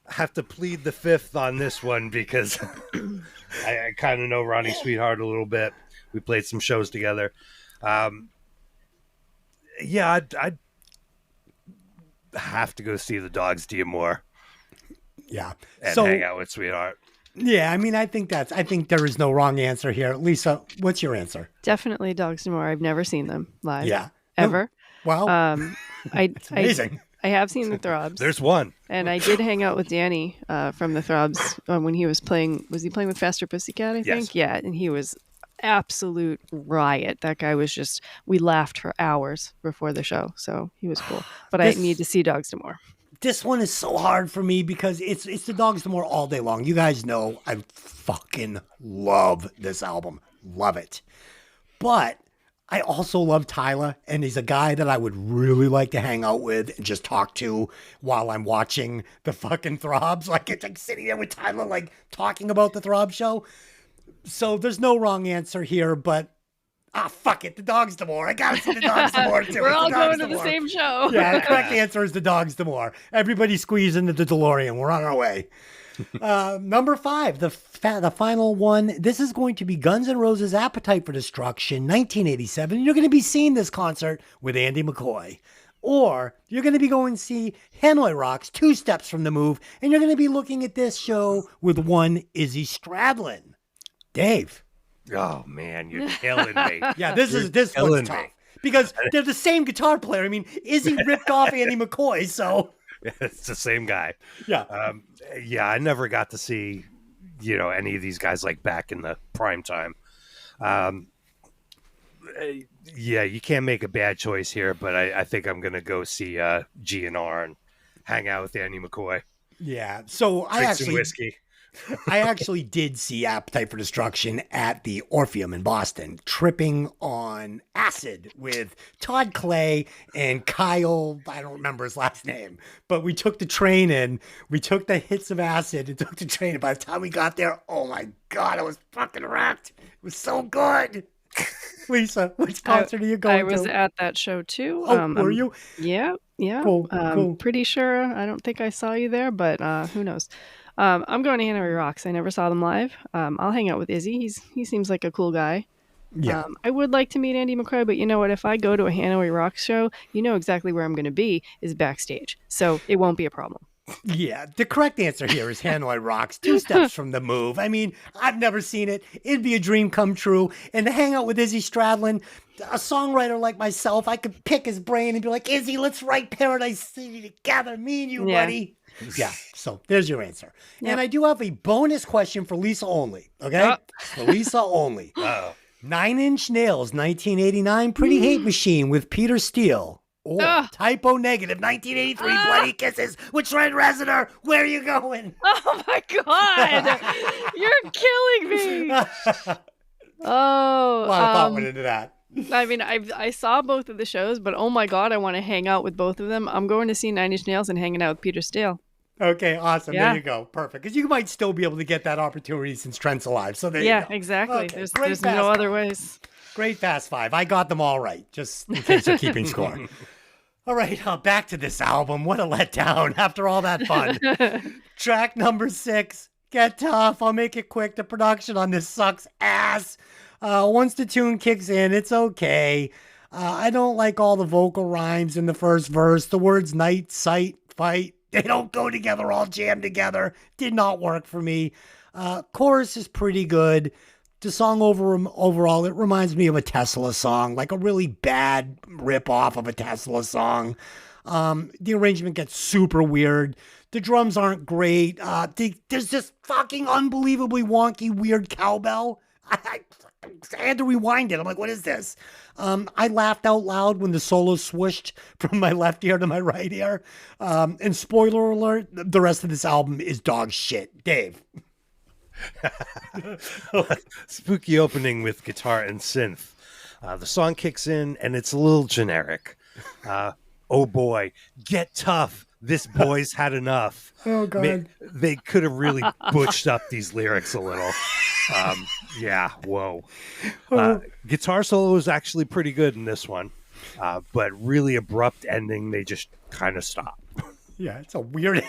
have to plead the fifth on this one because I kind of know Ronnie Sweetheart a little bit. We played some shows together. Yeah, I'd have to go see the Dogs D'Amour Yeah. and So, hang out with Sweetheart. yeah, I mean, I think there is no wrong answer here. Lisa, what's your answer? Definitely Dogs D'Amour. I've never seen them live. Yeah. Ever. Well, It's amazing. I have seen the Throbs. There's one. And I did hang out with Danny from the Throbs when he was playing. Was he playing with Faster Pussycat? I think. Yes. Yeah, and he was absolute riot. That guy was just. We laughed for hours before the show, so he was cool. But I This- need to see Dogs D'Amour. This one is so hard for me because it's the Dogs D'Amour all day long. You guys know I fucking love this album. Love it. But I also love Tyler, and he's a guy that I would really like to hang out with and just talk to while I'm watching the fucking Throbs. Like, it's like sitting there with Tyler, like talking about the Throb show. So there's no wrong answer here, but fuck it, the Dogs D'Amour. I gotta see the Dogs D'Amour too. We're It's all the Dogs going to the D'Amour. same show. Yeah, the correct answer is the Dogs D'Amour. Everybody squeeze into the DeLorean. We're on our way. Number 5, the final one. This is going to be Guns N' Roses' Appetite for Destruction, 1987. You're going to be seeing this concert with Andy McCoy. Or you're going to be going to see Hanoi Rocks, Two Steps from the Move, and you're going to be looking at this show with one Izzy Stradlin. Dave. Oh man, you're killing me. Yeah, this one's killing tough. me. Because they're the same guitar player. I mean, Izzy ripped off Andy McCoy, so... It's the same guy. Yeah. Yeah, I never got to see, any of these guys like back in the prime time. Yeah, you can't make a bad choice here, but I think I'm gonna go see GNR and hang out with Andy McCoy. Yeah. So Drink some whiskey. I actually did see Appetite for Destruction at the Orpheum in Boston, tripping on acid with Todd Clay and Kyle. I don't remember his last name, but we took the train in. We took the hits of acid and took the train. And by the time we got there, oh my God, I was fucking wrecked. It was so good. Lisa, which concert are you going I was to? at that show too. Oh, were you? Yeah. Cool, cool. Pretty sure. I don't think I saw you there, but who knows? I'm going to Hanoi Rocks. I never saw them live. I'll hang out with Izzy. He seems like a cool guy. Yeah. I would like to meet Andy McCoy, but you know what? If I go to a Hanoi Rocks show, you know exactly where I'm going to be is backstage, so it won't be a problem. Yeah, the correct answer here is Hanoi Rocks, 2 steps from the move. I mean, I've never seen it. It'd be a dream come true. And to hang out with Izzy Stradlin, a songwriter like myself, I could pick his brain and be like, Izzy, let's write Paradise City together, me and you, Yeah. buddy. Yeah, so there's your answer. Yep. And I do have a bonus question for Lisa only, okay? For Lisa only. Oh. 9 Inch Nails, 1989, Pretty Hate Machine with Peter Steele. Or Typo Negative, 1983, Bloody Kisses with Trent Reznor. Where are you going? Oh my God. You're killing me. Oh. A lot of thought went into that. I mean, I saw both of the shows, but oh my God, I want to hang out with both of them. I'm going to see 9 Inch Nails and hanging out with Peter Steele. Okay, awesome. Yeah. There you go. Perfect. Because you might still be able to get that opportunity since Trent's alive. So there you Yeah, go. exactly. Okay, There's great no fast other five. ways. Great Fast Five. I got them all right, just in case you're keeping score. All right, back to this album. What a letdown after all that fun. Track number 6, Get Tough. I'll make it quick. The production on this sucks ass. Once the tune kicks in, it's okay. I don't like all the vocal rhymes in the first verse. The words night, sight, fight, they don't go together, all jammed together. Did not work for me. Chorus is pretty good. The song overall, it reminds me of a Tesla song, like a really bad rip-off of a Tesla song. The arrangement gets super weird. The drums aren't great. There's just fucking unbelievably wonky, weird cowbell. I had to rewind it. I'm like, what is this? I laughed out loud when the solo swooshed from my left ear to my right ear. And spoiler alert, the rest of this album is dog shit. Dave. Spooky opening with guitar and synth. The song kicks in and it's a little generic. Oh boy, get tough. This boy's had enough. Oh, God. They could have really butched up these lyrics a little. Yeah, whoa. Guitar solo is actually pretty good in this one, but really abrupt ending. They just kind of stop. Yeah, it's a weird...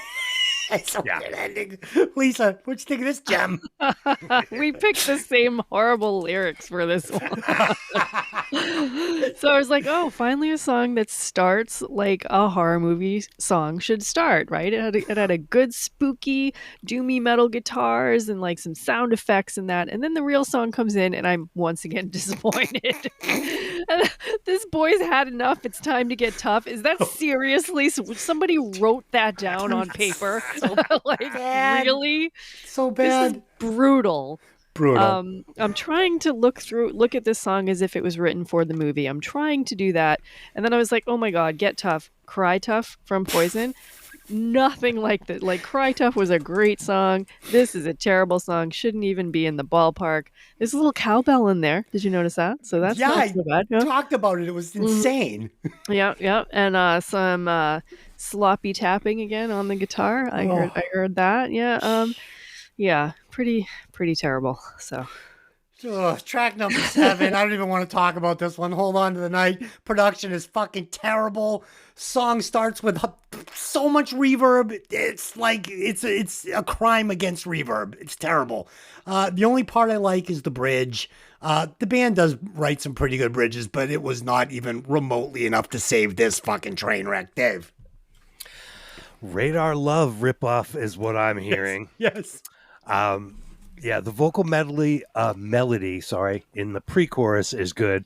weird ending. Lisa, what'd you think of this gem? We picked the same horrible lyrics for this one. So I was like, oh, finally a song that starts like a horror movie song should start, right? It had a good spooky, doomy metal guitars and like some sound effects and that. And then the real song comes in and I'm once again disappointed. This boy's had enough. It's time to get tough. Is that seriously? Somebody wrote that down on paper. Like, bad. really? So This bad. is brutal. Brutal. I'm trying to look at this song as if it was written for the movie. I'm trying to do that. And then I was like, oh my God, Get Tough, Cry Tough from Poison. Nothing like that. Like, Cry Tough was a great song. This is a terrible song. Shouldn't even be in the ballpark. There's a little cowbell in there. Did you notice that? So that's not so bad. Yeah. Talked about it. It was insane. Yeah. And some sloppy tapping again on the guitar. I heard that. Yeah. Yeah. Pretty terrible. So. Track number 7. I don't even want to talk about this one. Hold on to the night. Production is fucking terrible. Song starts with so much reverb. It's like it's a crime against reverb. It's terrible. The only part I like is the bridge. The band does write some pretty good bridges, but it was not even remotely enough to save this fucking train wreck, Dave. Radar Love ripoff is what I'm hearing. Yes. Yeah, the vocal melody in the pre-chorus is good.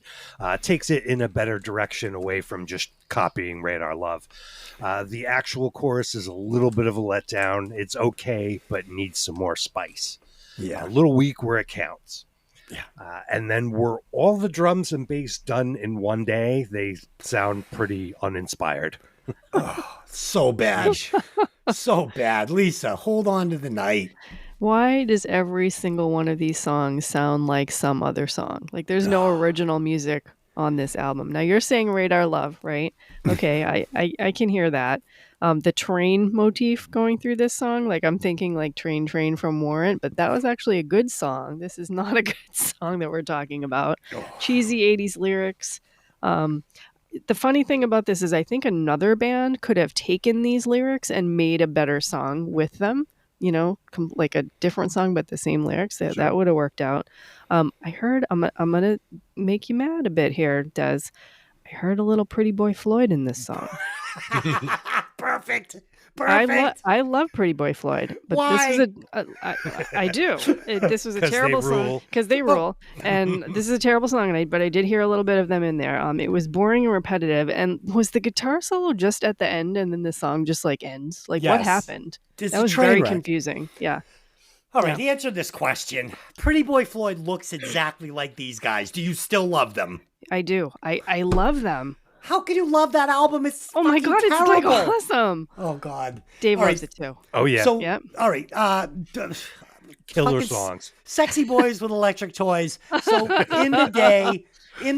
Takes it in a better direction away from just copying Radar Love. The actual chorus is a little bit of a letdown. It's okay, but needs some more spice. Yeah. A little weak where it counts. Yeah. And then were all the drums and bass done in one day? They sound pretty uninspired. So bad. So bad. Lisa, hold on to the night. Why does every single one of these songs sound like some other song? Like there's no original music on this album. Now you're saying Radar Love, right? Okay, I can hear that. The train motif going through this song, like I'm thinking like Train from Warrant, but that was actually a good song. This is not a good song that we're talking about. Cheesy 80s lyrics. The funny thing about this is I think another band could have taken these lyrics and made a better song with them. You know, like a different song, but the same lyrics. That would have worked out. I heard, I'm going to make you mad a bit here, Des. I heard a little Pretty Boy Floyd in this song. Perfect. Perfect. I love Pretty Boy Floyd, but Why? this was I do. This was a 'Cause they terrible song rule. because they rule, and this is a terrible song. But I did hear a little bit of them in there. It was boring and repetitive. And was the guitar solo just at the end, and then the song just like ends? Like what Yes. happened? It's That a was train very wreck. confusing. Yeah, All right, answer this question. Pretty Boy Floyd looks exactly like these guys. Do you still love them? I do. I love them. How can you love that album? It's Oh my fucking god, it's like terrible. awesome. Oh God. Dave All loves right, it too. Oh yeah, So, Yep. all right. killer fucking songs. Sexy boys with electric toys. So in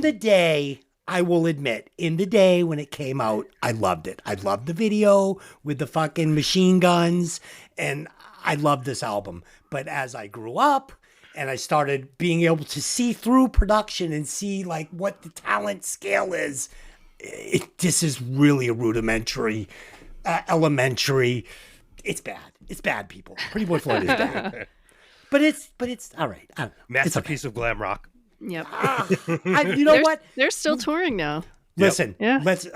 the day, I will admit, in the day when it came out, I loved it. I loved the video with the fucking machine guns, and I loved this album. But as I grew up and I started being able to see through production and see like what the talent scale is, this is really a rudimentary, elementary. It's bad. It's bad, people. Pretty Boy Floyd is bad. But it's all right. I don't know. It's okay. Masterpiece of glam rock. Yep. You know what? They're still touring now. Listen, Yeah. let's.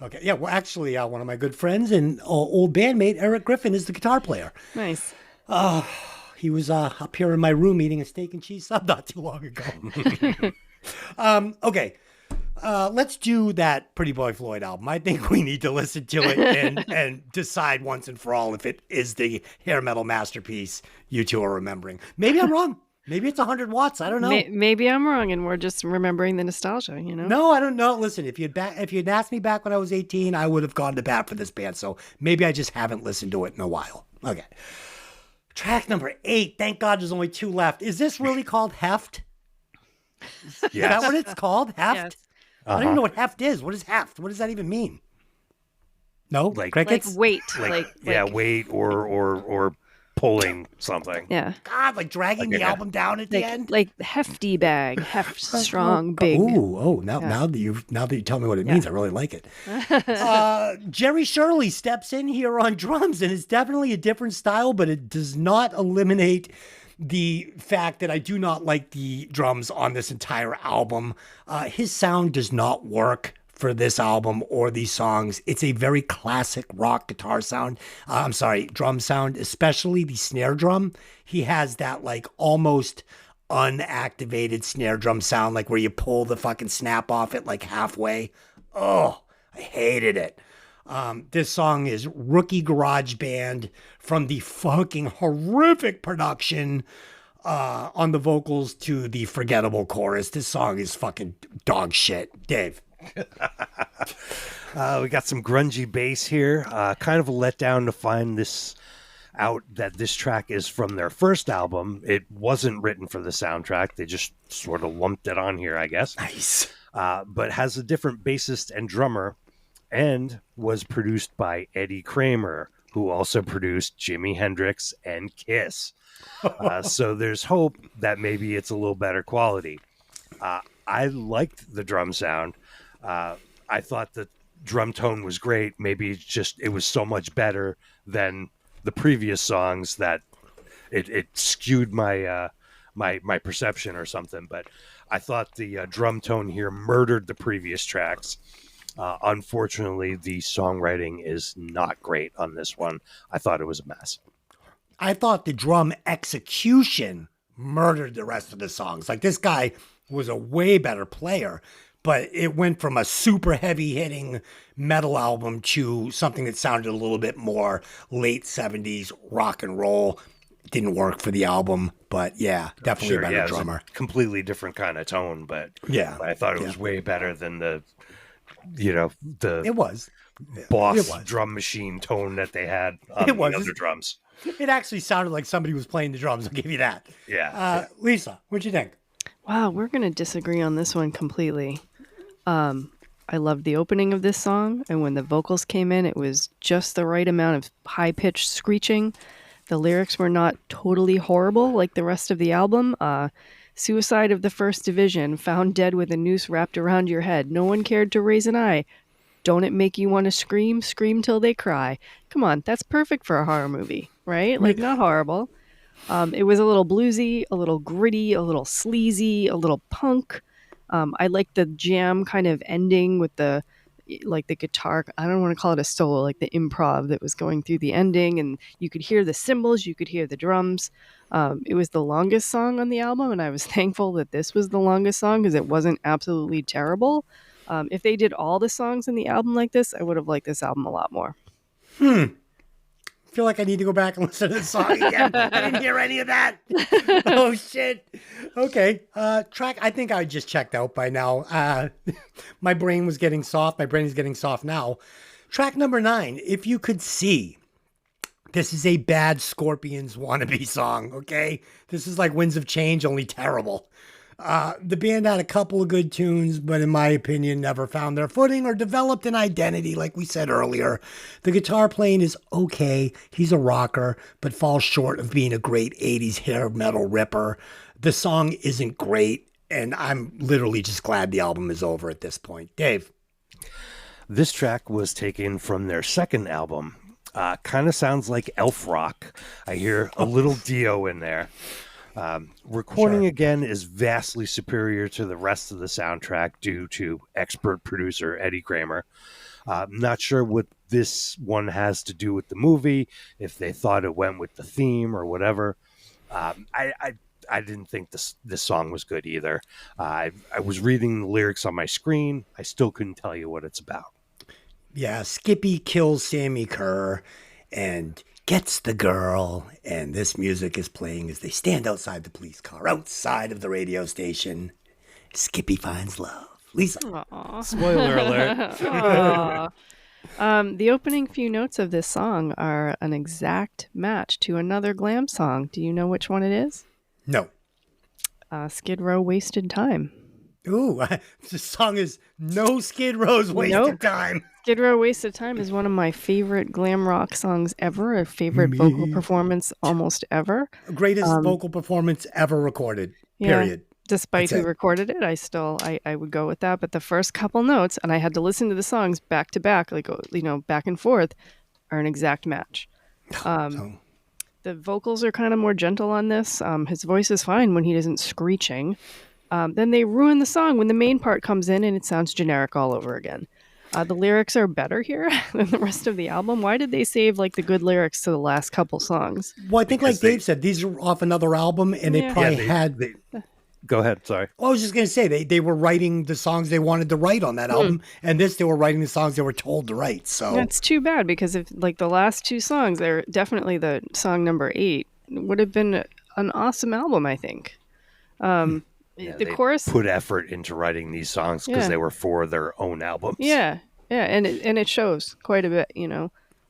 Okay, yeah. Well, actually, one of my good friends and old bandmate Eric Griffin is the guitar player. Nice. He was up here in my room eating a steak and cheese sub not too long ago. Okay, let's do that Pretty Boy Floyd album. I think we need to listen to it and decide once and for all if it is the hair metal masterpiece you two are remembering. Maybe I'm wrong. Maybe it's 100 watts. I don't know. Maybe I'm wrong, and we're just remembering the nostalgia. No, I don't know. Listen, if you'd asked me back when I was 18, I would have gone to bat for this band. So maybe I just haven't listened to it in a while. Okay. Track number 8. Thank God there's only 2 left. Is this really called Heft? Is that what it's called? Heft? Yes. I don't even know what Heft is. What is Heft? What does that even mean? No? Like- Crickets? Like weight. Like, Like weight or pulling something. yeah. God, like dragging the album down at the end? Like hefty bag, heft, strong, big. Now that you tell me what it means, I really like it. Jerry Shirley steps in here on drums, and it's definitely a different style, but it does not eliminate the fact that I do not like the drums on this entire album. His sound does not work for this album or these songs. It's a very classic rock guitar sound. Drum sound, especially the snare drum. He has that like almost unactivated snare drum sound, like where you pull the fucking snap off it like halfway. Oh, I hated it. This song is Rookie Garage Band from the fucking horrific production on the vocals to the forgettable chorus. This song is fucking dog shit. Dave. We got some grungy bass here. Kind of a letdown to find this out that this track is from their first album. It wasn't written for the soundtrack. They just sort of lumped it on here, I guess. Nice. But has a different bassist and drummer, and was produced by Eddie Kramer, who also produced Jimi Hendrix and Kiss. So there's hope that maybe it's a little better quality. I liked the drum sound. I thought the drum tone was great. Maybe it was so much better than the previous songs that it skewed my my perception or something. But I thought the drum tone here murdered the previous tracks. Unfortunately, the songwriting is not great on this one. I thought it was a mess. I thought the drum execution murdered the rest of the songs. Like, this guy was a way better player, but it went from a super heavy hitting metal album to something that sounded a little bit more late 70s rock and roll. Didn't work for the album, but yeah, definitely a better drummer. It was a completely different kind of tone, but Yeah, I thought it was way better than the It was. boss It was. drum machine tone that they had on It was. the other drums. It actually sounded like somebody was playing the drums. I'll give you that. Yeah. Lisa, what'd you think? Wow, we're going to disagree on this one completely. I loved the opening of this song, and when the vocals came in, it was just the right amount of high-pitched screeching. The lyrics were not totally horrible like the rest of the album. Suicide of the First Division, found dead with a noose wrapped around your head. No one cared to raise an eye. Don't it make you want to scream? Scream till they cry. Come on, that's perfect for a horror movie, right? Like, not horrible. It was a little bluesy, a little gritty, a little sleazy, a little punk. I liked the jam kind of ending with the like the guitar, I don't want to call it a solo, like the improv that was going through the ending, and you could hear the cymbals, you could hear the drums. It was the longest song on the album, and I was thankful that this was the longest song because it wasn't absolutely terrible. If they did all the songs in the album like this, I would have liked this album a lot more. I feel like I need to go back and listen to the song again. I didn't hear any of that. Oh, shit. Okay. Track, I think I just checked out by now. My brain was getting soft. My brain is getting soft now. Track number 9, If You Could See. This is a bad Scorpions wannabe song, okay? This is like Winds of Change, only terrible. The band had a couple of good tunes, but in my opinion, never found their footing or developed an identity, like we said earlier. The guitar playing is okay. He's a rocker, but falls short of being a great 80s hair metal ripper. The song isn't great, and I'm literally just glad the album is over at this point. Dave. This track was taken from their second album. Kind of sounds like elf rock. I hear a little Dio in there. Recording again is vastly superior to the rest of the soundtrack due to expert producer Eddie Kramer. Not sure what this one has to do with the movie, if they thought it went with the theme or whatever. I didn't think this song was good either. I was reading the lyrics on my screen. I still couldn't tell you what it's about. Yeah, Skippy kills Sammy Kerr and gets the girl, and this music is playing as they stand outside the police car, outside of the radio station. Skippy finds love. Lisa. Aww. Spoiler alert. The opening few notes of this song are an exact match to another glam song. Do you know which one it is? No. Skid Row, Wasted Time. Ooh, this song is no Skid Row's Wasted Time. Skid Row, Wasted Time is one of my favorite glam rock songs ever, a favorite vocal performance almost ever. Greatest vocal performance ever recorded, period. Despite who recorded it, I would go with that. But the first couple notes, and I had to listen to the songs back to back, like, back and forth, are an exact match. The vocals are kind of more gentle on this. His voice is fine when he isn't screeching. Then they ruin the song when the main part comes in and it sounds generic all over again. The lyrics are better here than the rest of the album. Why did they save like the good lyrics to the last couple songs? Well, I think like Dave said, these are off another album and they probably had... Go ahead, sorry. Well, I was just going to say, they were writing the songs they wanted to write on that album, and they were writing the songs they were told to write. So that's too bad, because if like the last two songs, they're definitely the song number 8, would have been an awesome album, I think. The chorus put effort into writing these songs because they were for their own albums. Yeah, and it shows quite a bit,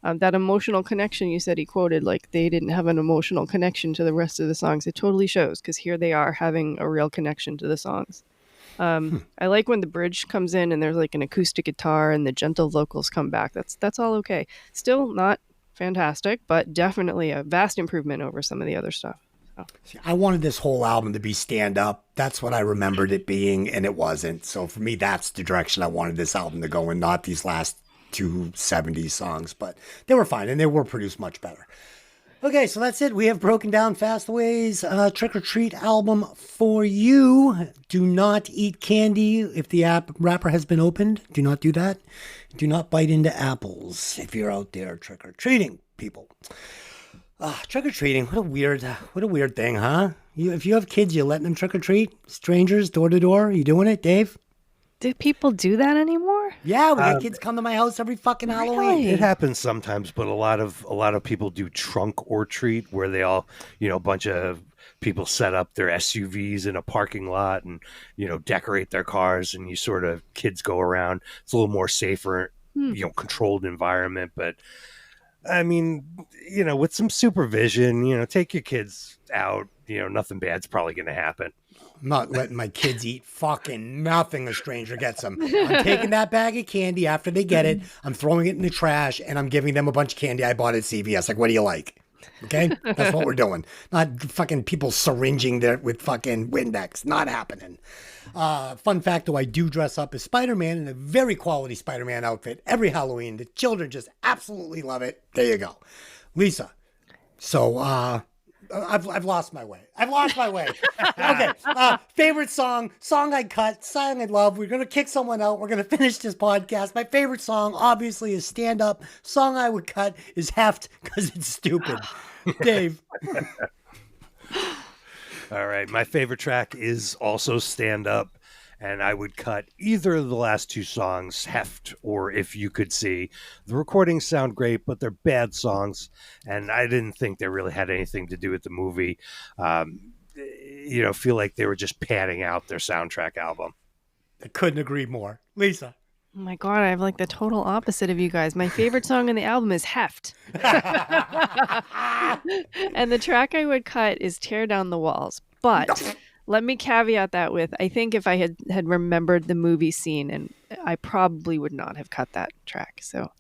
that emotional connection you said he quoted, like they didn't have an emotional connection to the rest of the songs. It totally shows, because here they are having a real connection to the songs. I like when the bridge comes in and there's like an acoustic guitar and the gentle vocals come back. That's all okay. Still not fantastic, but definitely a vast improvement over some of the other stuff. See, I wanted this whole album to be stand up. That's what I remembered it being, and it wasn't. So for me, that's the direction I wanted this album to go in, not these last two 70s songs. But they were fine, and they were produced much better. Okay, so that's it. We have broken down Fastway's Trick or Treat album for you. Do not eat candy if the wrapper has been opened. Do not do that. Do not bite into apples if you're out there trick or treating, people. Trick or treating, what a weird thing, huh? If you have kids, you letting them trick or treat? Strangers, door to door? You doing it, Dave? Do people do that anymore? Yeah, we got kids come to my house every fucking Halloween. It happens sometimes, but a lot of people do trunk or treat, where they all, a bunch of people set up their SUVs in a parking lot and, decorate their cars, and kids go around. It's a little more safer, controlled environment, but I mean, with some supervision, take your kids out, nothing bad's probably going to happen. I'm not letting my kids eat fucking nothing a stranger gets them. I'm taking that bag of candy after they get it. I'm throwing it in the trash, and I'm giving them a bunch of candy I bought at CVS. Like, what do you like? Okay? That's what we're doing. Not fucking people syringing there with fucking Windex. Not happening. Fun fact, though, I do dress up as Spider-Man in a very quality Spider-Man outfit every Halloween. The children just absolutely love it. There you go. Lisa. So, I've lost my way. I've lost my way. Okay. Favorite song I'd cut, song I'd love. We're going to kick someone out. We're going to finish this podcast. My favorite song, obviously, is Stand Up. Song I would cut is Heft because it's stupid. Dave. All right. My favorite track is also Stand Up. And I would cut either of the last two songs, Heft or If You Could See. The recordings sound great, but they're bad songs. And I didn't think they really had anything to do with the movie. Feel like they were just padding out their soundtrack album. I couldn't agree more. Lisa. Oh my God, I have like the total opposite of you guys. My favorite song on the album is Heft. And the track I would cut is Tear Down the Walls. But let me caveat that with, I think if I had remembered the movie scene, and I probably would not have cut that track. So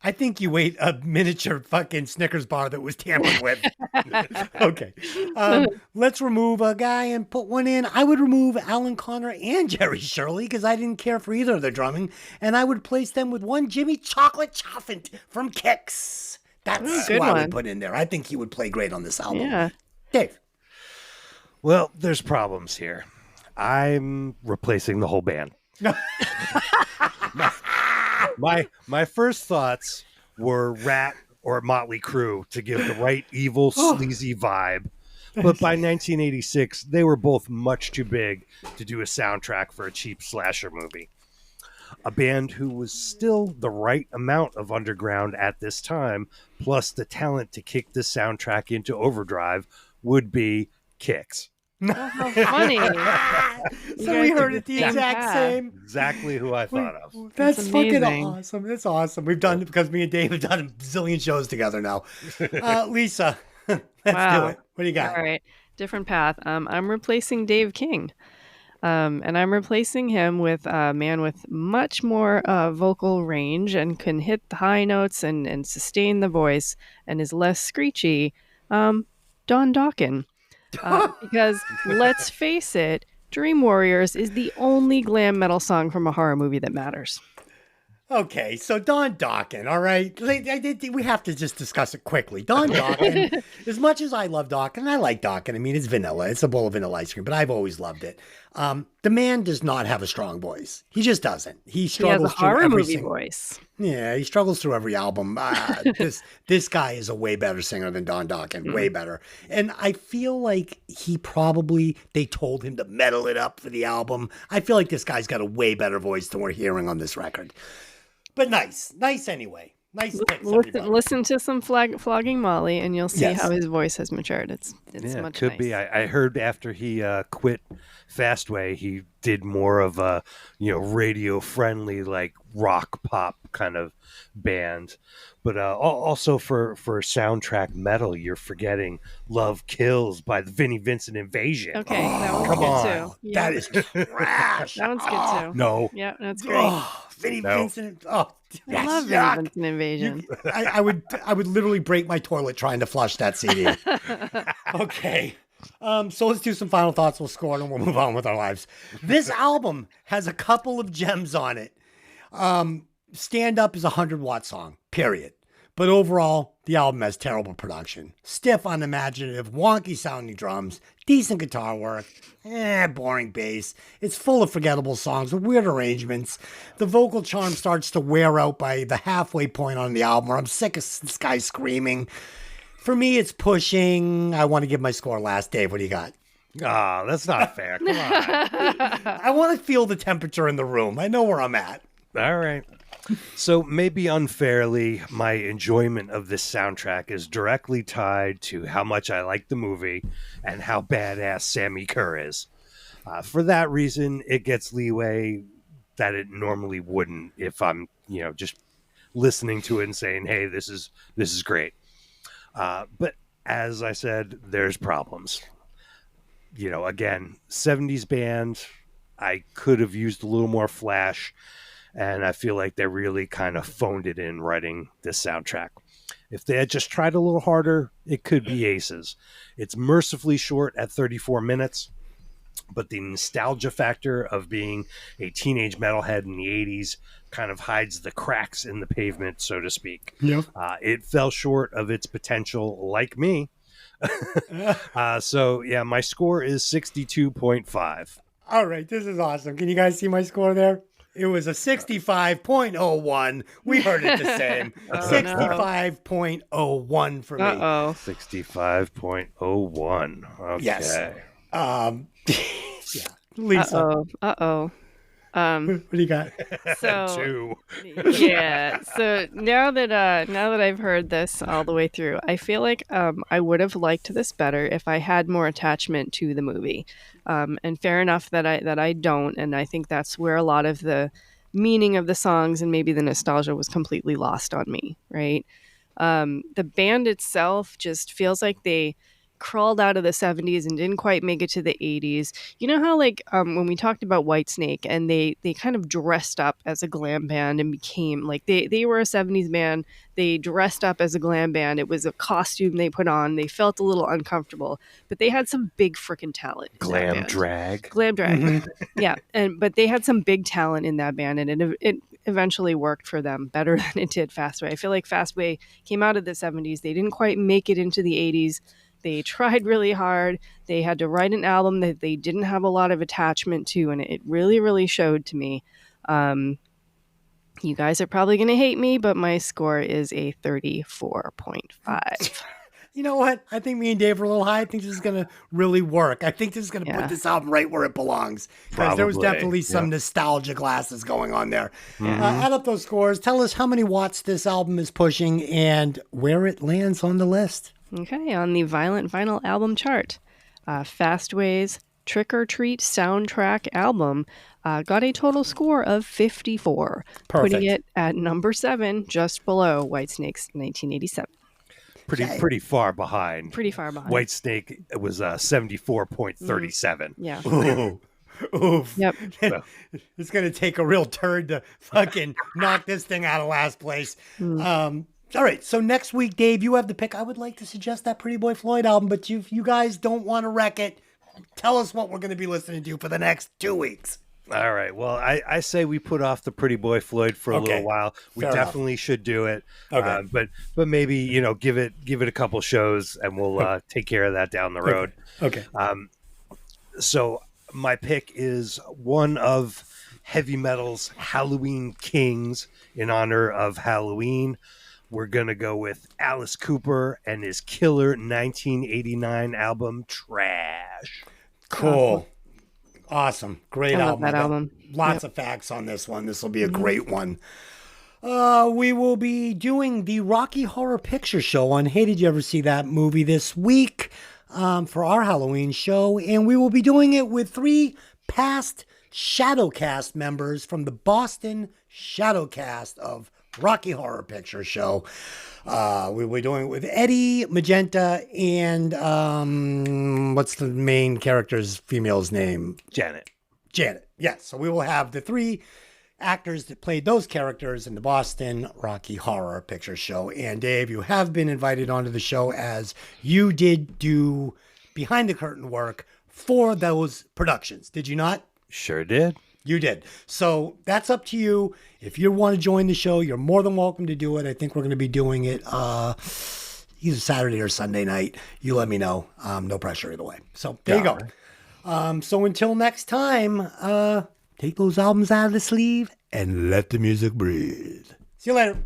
I think you ate a miniature fucking Snickers bar that was tampered with. Okay. Let's remove a guy and put one in. I would remove Alan Connor and Jerry Shirley because I didn't care for either of their drumming. And I would place them with one Jimmy Chocolate Choffant from Kicks. That's who I would put in there. I think he would play great on this album. Yeah. Dave. Well, there's problems here. I'm replacing the whole band. My first thoughts were Rat or Motley Crue to give the right evil, sleazy vibe. But by 1986, they were both much too big to do a soundtrack for a cheap slasher movie. A band who was still the right amount of underground at this time, plus the talent to kick this soundtrack into overdrive, would be Kicks. Oh, how funny. So we heard it the exact same. Exactly who I thought of. That's fucking awesome. That's awesome. We've done it because me and Dave have done a zillion shows together now. Lisa, let's do it. What do you got? All right. Different path. I'm replacing Dave King. And I'm replacing him with a man with much more vocal range and can hit the high notes and sustain the voice and is less screechy. Don Dokken. Because let's face it, Dream Warriors is the only glam metal song from a horror movie that matters. Okay, so Don Dokken, all right? We have to just discuss it quickly. Don Dokken, as much as I love Dokken, I like Dokken. I mean, it's vanilla. It's a bowl of vanilla ice cream, but I've always loved it. The man does not have a strong voice. He just doesn't. He struggles through every movie single voice. Yeah, he struggles through every album. This guy is a way better singer than Don Dokken, way better. And I feel like they told him to metal it up for the album. I feel like this guy's got a way better voice than we're hearing on this record. But nice anyway. Nice picks, listen to some Flogging Molly, and you'll see how his voice has matured. It's much could nice. be. I heard after he quit Fastway, he did more of a radio friendly like rock pop kind of band. But also for soundtrack metal, you're forgetting "Love Kills" by the Vinnie Vincent Invasion. Okay, that one's come good on. too. Yeah. That is trash. That one's good too. No. Yeah, that's great. Vinnie Vincent. Oh, I love Vinnie Vincent Invasion. I would literally break my toilet trying to flush that CD. Okay. So let's do some final thoughts. We'll score and we'll move on with our lives. This album has a couple of gems on it. Stand Up is a 100-watt song, period. But overall, the album has terrible production. Stiff, unimaginative, wonky sounding drums, decent guitar work, boring bass. It's full of forgettable songs with weird arrangements. The vocal charm starts to wear out by the halfway point on the album where I'm sick of this guy screaming. For me, it's pushing. I want to give my score last. Dave, what do you got? Ah, that's not fair. Come on. I want to feel the temperature in the room. I know where I'm at. All right. So maybe unfairly, my enjoyment of this soundtrack is directly tied to how much I like the movie and how badass Sammy Kerr is. For that reason, it gets leeway that it normally wouldn't if I'm, just listening to it and saying, "Hey, this is great." But as I said, there's problems. Again, 70s band, I could have used a little more flash. And I feel like they really kind of phoned it in writing this soundtrack. If they had just tried a little harder, it could be aces. It's mercifully short at 34 minutes, but the nostalgia factor of being a teenage metalhead in the 80s kind of hides the cracks in the pavement, so to speak. Yeah. It fell short of its potential, like me, So yeah, my score is 62.5. All right, this is awesome. Can you guys see my score there? It was a 65.01. We heard it the same. Oh, no. 65.01 for me. Uh-oh. 65.01. Okay. Yes. Yeah. Lisa, Uh-oh. Uh-oh. what do you got? So 2. yeah. So now that I've heard this all the way through, I feel like I would have liked this better if I had more attachment to the movie. And fair enough that I don't, and I think that's where a lot of the meaning of the songs and maybe the nostalgia was completely lost on me, right? The band itself just feels like they crawled out of the 70s and didn't quite make it to the 80s. You know how when we talked about Whitesnake and they kind of dressed up as a glam band and became like they were a 70s band. They dressed up as a glam band. It was a costume they put on. They felt a little uncomfortable, but they had some big freaking talent. In that Glam band. drag. Glam drag. Yeah, but they had some big talent in that band, and it eventually worked for them better than it did Fastway. I feel like Fastway came out of the 70s. They didn't quite make it into the 80s. They tried really hard. They had to write an album that they didn't have a lot of attachment to, and it really, really showed to me. You guys are probably going to hate me, but my score is a 34.5. You know what? I think me and Dave are a little high. I think this is going to really work. I think this is going to put this album right where it belongs. Because there was Probably, definitely some nostalgia glasses going on there. Mm-hmm. Add up those scores. Tell us how many watts this album is pushing and where it lands on the list. Okay, on the Violent Vinyl album chart, Fastway's Trick or Treat soundtrack album got a total score of 54, putting it at number 7, just below Whitesnake's 1987. Pretty far behind. Pretty far behind. Whitesnake was 74.37. Yeah. Oof. Yep. It's going to take a real turd to fucking knock this thing out of last place. All right, so next week, Dave, you have the pick. I would like to suggest that Pretty Boy Floyd album, but if you guys don't want to wreck it, tell us what we're going to be listening to for the next 2 weeks. All right. Well, I say we put off the Pretty Boy Floyd for a little while. We Fair definitely should do it. Okay. But maybe, give it a couple shows and we'll take care of that down the road. Okay. So my pick is one of heavy metal's Halloween kings in honor of Halloween. We're going to go with Alice Cooper and his killer 1989 album, Trash. Cool. Awesome. Great I love album. that album. Lots of facts on this one. This will be a great one. We will be doing the Rocky Horror Picture Show on Hey, Did You Ever See That Movie this week for our Halloween show. And we will be doing it with 3 past Shadowcast members from the Boston Shadowcast of Rocky Horror Picture Show. We'll be doing it with Eddie, Magenta, and what's the main character's female's name? Janet. Yes. So we will have the 3 actors that played those characters in the Boston Rocky Horror Picture Show. And Dave, you have been invited onto the show as you did do behind the curtain work for those productions. Did you not? Sure did. You did. So that's up to you. If you want to join the show, you're more than welcome to do it. I think we're going to be doing it either Saturday or Sunday night. You let me know. No pressure either way. So there you go. So until next time, take those albums out of the sleeve and let the music breathe. See you later.